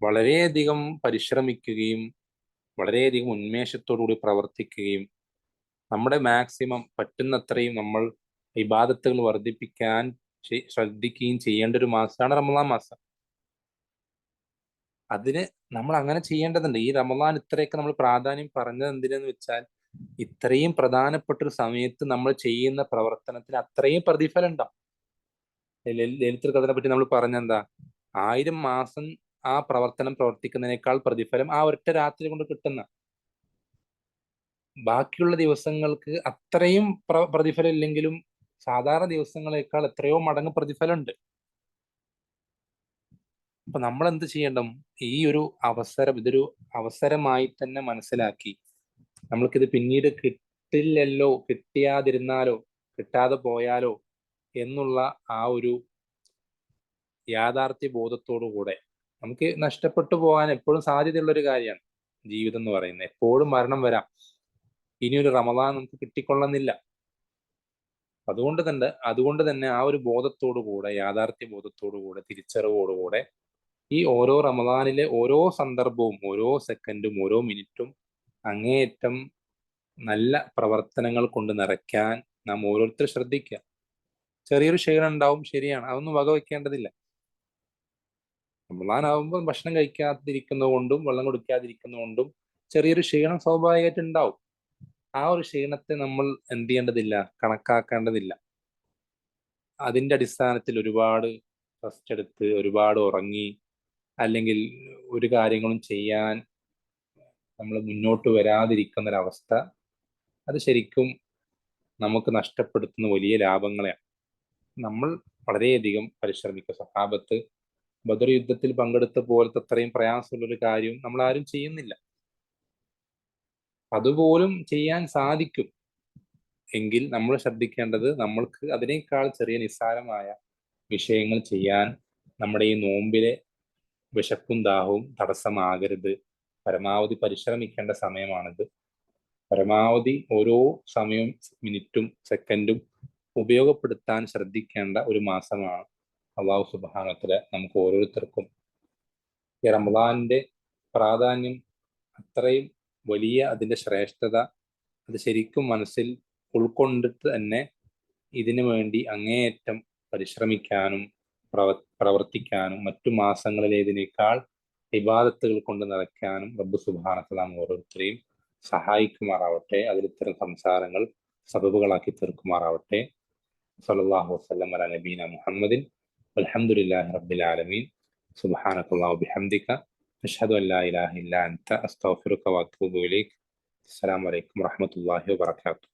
വളരെയധികം പരിശ്രമിക്കുകയും വളരെയധികം ഉന്മേഷത്തോടുകൂടി പ്രവർത്തിക്കുകയും നമ്മുടെ മാക്സിമം പറ്റുന്നത്രയും നമ്മൾ ഇബാദത്തുകൾ വർദ്ധിപ്പിക്കാൻ ശ്രദ്ധിക്കുകയും ചെയ്യേണ്ട ഒരു മാസമാണ് റമദാൻ മാസം. അതിന് നമ്മൾ അങ്ങനെ ചെയ്യേണ്ടതുണ്ട്. ഈ റമദാൻ ഇത്രയൊക്കെ നമ്മൾ പ്രാധാന്യം പറഞ്ഞത് എന്തിനെന്ന് വെച്ചാൽ, ഇത്രയും പ്രധാനപ്പെട്ട ഒരു സമയത്ത് നമ്മൾ ചെയ്യുന്ന പ്രവർത്തനത്തിന് അത്രയും പ്രതിഫലം ഉണ്ടാവും. ലലിതൽ ഖദറിനെ പറ്റി നമ്മൾ പറഞ്ഞെന്താ, 1000 മാസം ആ പ്രവർത്തനം പ്രവർത്തിക്കുന്നതിനേക്കാൾ പ്രതിഫലം ആ ഒറ്റ രാത്രി കൊണ്ട് കിട്ടുന്ന. ബാക്കിയുള്ള ദിവസങ്ങൾക്ക് അത്രയും പ്രതിഫലം ഇല്ലെങ്കിലും സാധാരണ ദിവസങ്ങളെക്കാൾ എത്രയോ മടങ്ങ് പ്രതിഫലം ഉണ്ട്. അപ്പൊ നമ്മൾ എന്ത് ചെയ്യണം, ഈ ഒരു അവസരം ഇതൊരു അവസരമായി തന്നെ മനസ്സിലാക്കി നമ്മൾക്കിത് പിന്നീട് കിട്ടില്ലല്ലോ, കിട്ടിയാതിരുന്നാലോ, കിട്ടാതെ പോയാലോ എന്നുള്ള ആ ഒരു യാഥാർത്ഥ്യ ബോധത്തോടു കൂടെ, നമുക്ക് നഷ്ടപ്പെട്ടു പോകാൻ എപ്പോഴും സാധ്യതയുള്ള ഒരു കാര്യമാണ് ജീവിതം എന്ന് പറയുന്നത്. എപ്പോഴും മരണം വരാം. ഇനിയൊരു റമദാൻ നമുക്ക് കിട്ടിക്കൊള്ളുന്നില്ല. അതുകൊണ്ട് തന്നെ ആ ഒരു ബോധത്തോടു കൂടെ, യാഥാർത്ഥ്യ ബോധത്തോടു കൂടെ, തിരിച്ചറിവോടുകൂടെ ഈ ഓരോ റമദാനിലെ ഓരോ സന്ദർഭവും ഓരോ സെക്കൻഡും ഓരോ മിനിറ്റും അങ്ങേയറ്റം നല്ല പ്രവർത്തനങ്ങൾ കൊണ്ട് നിറയ്ക്കാൻ നാം ഓരോരുത്തർ ശ്രദ്ധിക്കുക. ചെറിയൊരു ക്ഷീണം ഉണ്ടാവും, ശരിയാണ്, അതൊന്നും വകവെക്കേണ്ടതില്ല. റമദാൻ ആവുമ്പോൾ ഭക്ഷണം കഴിക്കാതിരിക്കുന്നത് കൊണ്ടും വെള്ളം കുടിക്കാതിരിക്കുന്നതുകൊണ്ടും ചെറിയൊരു ക്ഷീണം സ്വാഭാവികമായിട്ട് ഉണ്ടാവും. ആ ഒരു ക്ഷീണത്തെ നമ്മൾ എന്ത് ചെയ്യേണ്ടതില്ല, കണക്കാക്കേണ്ടതില്ല. അതിന്റെ അടിസ്ഥാനത്തിൽ ഒരുപാട് റെസ്റ്റ് എടുത്ത് ഒരുപാട് ഉറങ്ങി അല്ലെങ്കിൽ ഒരു കാര്യങ്ങളും ചെയ്യാൻ നമ്മൾ മുന്നോട്ട് വരാതിരിക്കുന്ന ഒരവസ്ഥ, അത് ശരിക്കും നമുക്ക് നഷ്ടപ്പെടുത്തുന്ന വലിയ ലാഭങ്ങളെയാണ്. നമ്മൾ വളരെയധികം പരിശ്രമിക്കുക. സഹാബത്ത് ബദർ യുദ്ധത്തിൽ പങ്കെടുത്ത പോലത്തെ അത്രയും പ്രയാസമുള്ള ഒരു കാര്യവും നമ്മൾ ആരും ചെയ്യുന്നില്ല. അതുപോലും ചെയ്യാൻ സാധിക്കും എങ്കിൽ നമ്മൾ ശ്രദ്ധിക്കേണ്ടത്, നമ്മൾക്ക് അതിനേക്കാൾ ചെറിയ നിസ്സാരമായ വിഷയങ്ങൾ ചെയ്യാൻ നമ്മുടെ ഈ നോമ്പിലെ വിശപ്പും ദാഹവും തടസ്സമാകരുത്. പരമാവധി പരിശ്രമിക്കേണ്ട സമയമാണിത്. പരമാവധി ഓരോ സമയവും മിനിറ്റും സെക്കൻഡും ഉപയോഗപ്പെടുത്താൻ ശ്രദ്ധിക്കേണ്ട ഒരു മാസമാണ്. അള്ളാഹു സുബ്ഹാനഹു വ തആല നമുക്ക് ഓരോരുത്തർക്കും ഈ റമദാനിന്റെ പ്രാധാന്യം, അത്രയും വലിയ അതിന്റെ ശ്രേഷ്ഠത അത് ശരിക്കും മനസ്സിൽ ഉൾക്കൊണ്ടിട്ട് തന്നെ ഇതിനു വേണ്ടി അങ്ങേയറ്റം പരിശ്രമിക്കാനും പ്രവർത്തിക്കാനും മറ്റു മാസങ്ങളിലേതിനേക്കാൾ ഇബാദത്തുകൾ കൊണ്ട് നിറയ്ക്കാനും റബ്ബ് സുബ്ഹാനഹു വ തആല ഓരോരുത്തരെയും സഹായിക്കുമാറാവട്ടെ. അതിലിത്തരം സംസാരങ്ങൾ സബബുകളാക്കി തീർക്കുമാറാവട്ടെ. സല്ലല്ലാഹു വസല്ലം അലാ നബീന മുഹമ്മദിൻ വൽഹംദുലില്ലാഹി റബ്ബിൽ ആലമീൻ. സുബ്ഹാനകല്ലാഹു വബിഹംദിക അഷ്ഹദു അൻ ലാ ഇലാഹ ഇല്ലാ അൻത അസ്തഗ്ഫിറുക വഅതൂബു ഇലൈക്. അസ്സലാമു അലൈക്കും വറഹ്മത്തുള്ളാഹി വബറകാതുഹു.